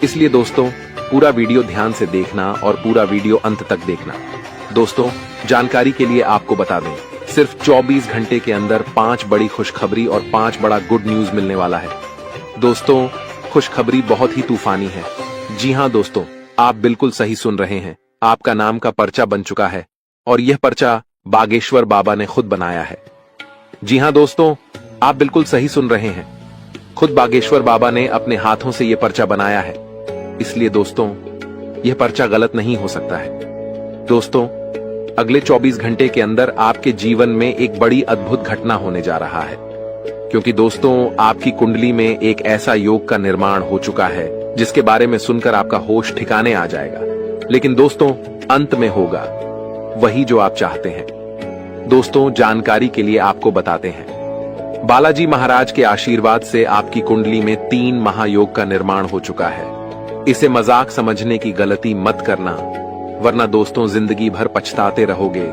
B: इसलिए दोस्तों, पूरा वीडियो ध्यान से देखना और पूरा वीडियो अंत तक देखना। दोस्तों, जानकारी के लिए आपको बता दें, सिर्फ 24 घंटे के अंदर 5 बड़ी खुशखबरी और 5 बड़ा गुड न्यूज मिलने वाला है। दोस्तों, खुशखबरी बहुत ही तूफानी है। जी हाँ दोस्तों, आप बिल्कुल सही सुन रहे हैं, आपका नाम का पर्चा बन चुका है और यह पर्चा बागेश्वर बाबा ने खुद बनाया है। जी हाँ दोस्तों, आप बिल्कुल सही सुन रहे हैं, खुद बागेश्वर बाबा ने अपने हाथों से यह पर्चा बनाया है। इसलिए दोस्तों, यह पर्चा गलत नहीं हो सकता है। दोस्तों, अगले 24 घंटे के अंदर आपके जीवन में एक बड़ी अद्भुत घटना होने जा रहा है, क्योंकि दोस्तों आपकी कुंडली में एक ऐसा योग का निर्माण हो चुका है जिसके बारे में सुनकर आपका होश ठिकाने आ जाएगा। लेकिन दोस्तों, अंत में होगा वही जो आप चाहते हैं। दोस्तों, जानकारी के लिए आपको बताते हैं, बालाजी महाराज के आशीर्वाद से आपकी कुंडली में 3 महायोग का निर्माण हो चुका है। इसे मजाक समझने की गलती मत करना, वरना दोस्तों जिंदगी भर पछताते रहोगे,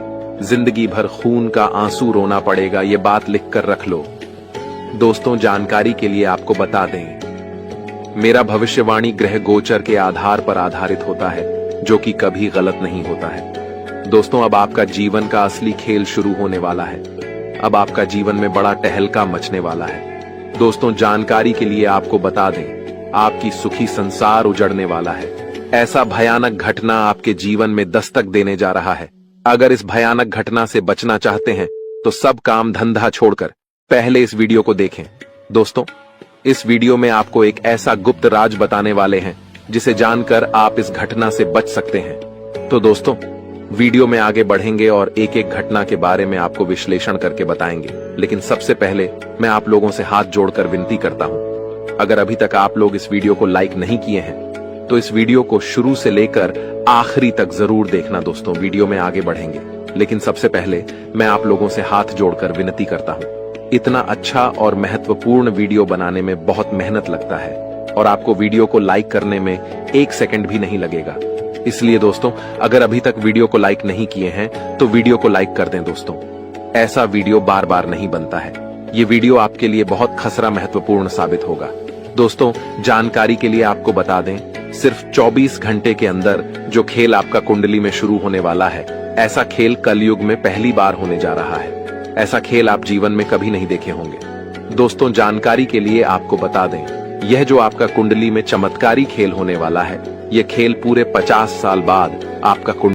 B: जिंदगी भर खून का आंसू रोना पड़ेगा। ये बात लिख कर रख लो। दोस्तों, जानकारी के लिए आपको बता दें, मेरा भविष्यवाणी ग्रह गोचर के आधार पर आधारित होता है, जो कि कभी गलत नहीं होता है। दोस्तों, अब आपका जीवन का असली खेल शुरू होने वाला है। अब आपका जीवन में बड़ा टहलका मचने वाला है। दोस्तों, जानकारी के लिए आपको बता दें, आपकी सुखी संसार उजड़ने वाला है। ऐसा भयानक घटना आपके जीवन में दस्तक देने जा रहा है। अगर इस भयानक घटना से बचना चाहते हैं तो सब काम धंधा छोड़कर पहले इस वीडियो को देखें। दोस्तों, इस वीडियो में आपको एक ऐसा गुप्त राज बताने वाले हैं जिसे जानकर आप इस घटना से बच सकते हैं। तो दोस्तों, वीडियो में आगे बढ़ेंगे और एक एक घटना के बारे में आपको विश्लेषण करके बताएंगे। लेकिन सबसे पहले मैं आप लोगों से हाथ जोड़कर विनती करता हूं, अगर अभी तक आप लोग इस वीडियो को लाइक नहीं किए हैं तो इस वीडियो को शुरू से लेकर आखिरी तक जरूर देखना। दोस्तों, वीडियो में आगे बढ़ेंगे, लेकिन सबसे पहले मैं आप लोगों से हाथ जोड़कर विनती करता हूं। इतना अच्छा और महत्वपूर्ण वीडियो बनाने में बहुत मेहनत लगता है और आपको वीडियो को लाइक करने में 1 सेकंड भी नहीं लगेगा। इसलिए दोस्तों, अगर अभी तक वीडियो को लाइक नहीं किए हैं तो वीडियो को लाइक कर दें। दोस्तों, ऐसा वीडियो बार बार नहीं बनता है। ये वीडियो आपके लिए बहुत खसरा महत्वपूर्ण साबित होगा। दोस्तों, जानकारी के लिए आपको बता दें, सिर्फ 24 घंटे के अंदर जो खेल आपका कुंडली में शुरू होने वाला है, ऐसा खेल कलयुग में पहली बार होने जा रहा है। ऐसा खेल आप जीवन में कभी नहीं देखे होंगे। दोस्तों, जानकारी के लिए आपको बता दें, यह जो आपका कुंडली में चमत्कारी खेल होने वाला है, यह खेल पूरे 50 साल बाद आपका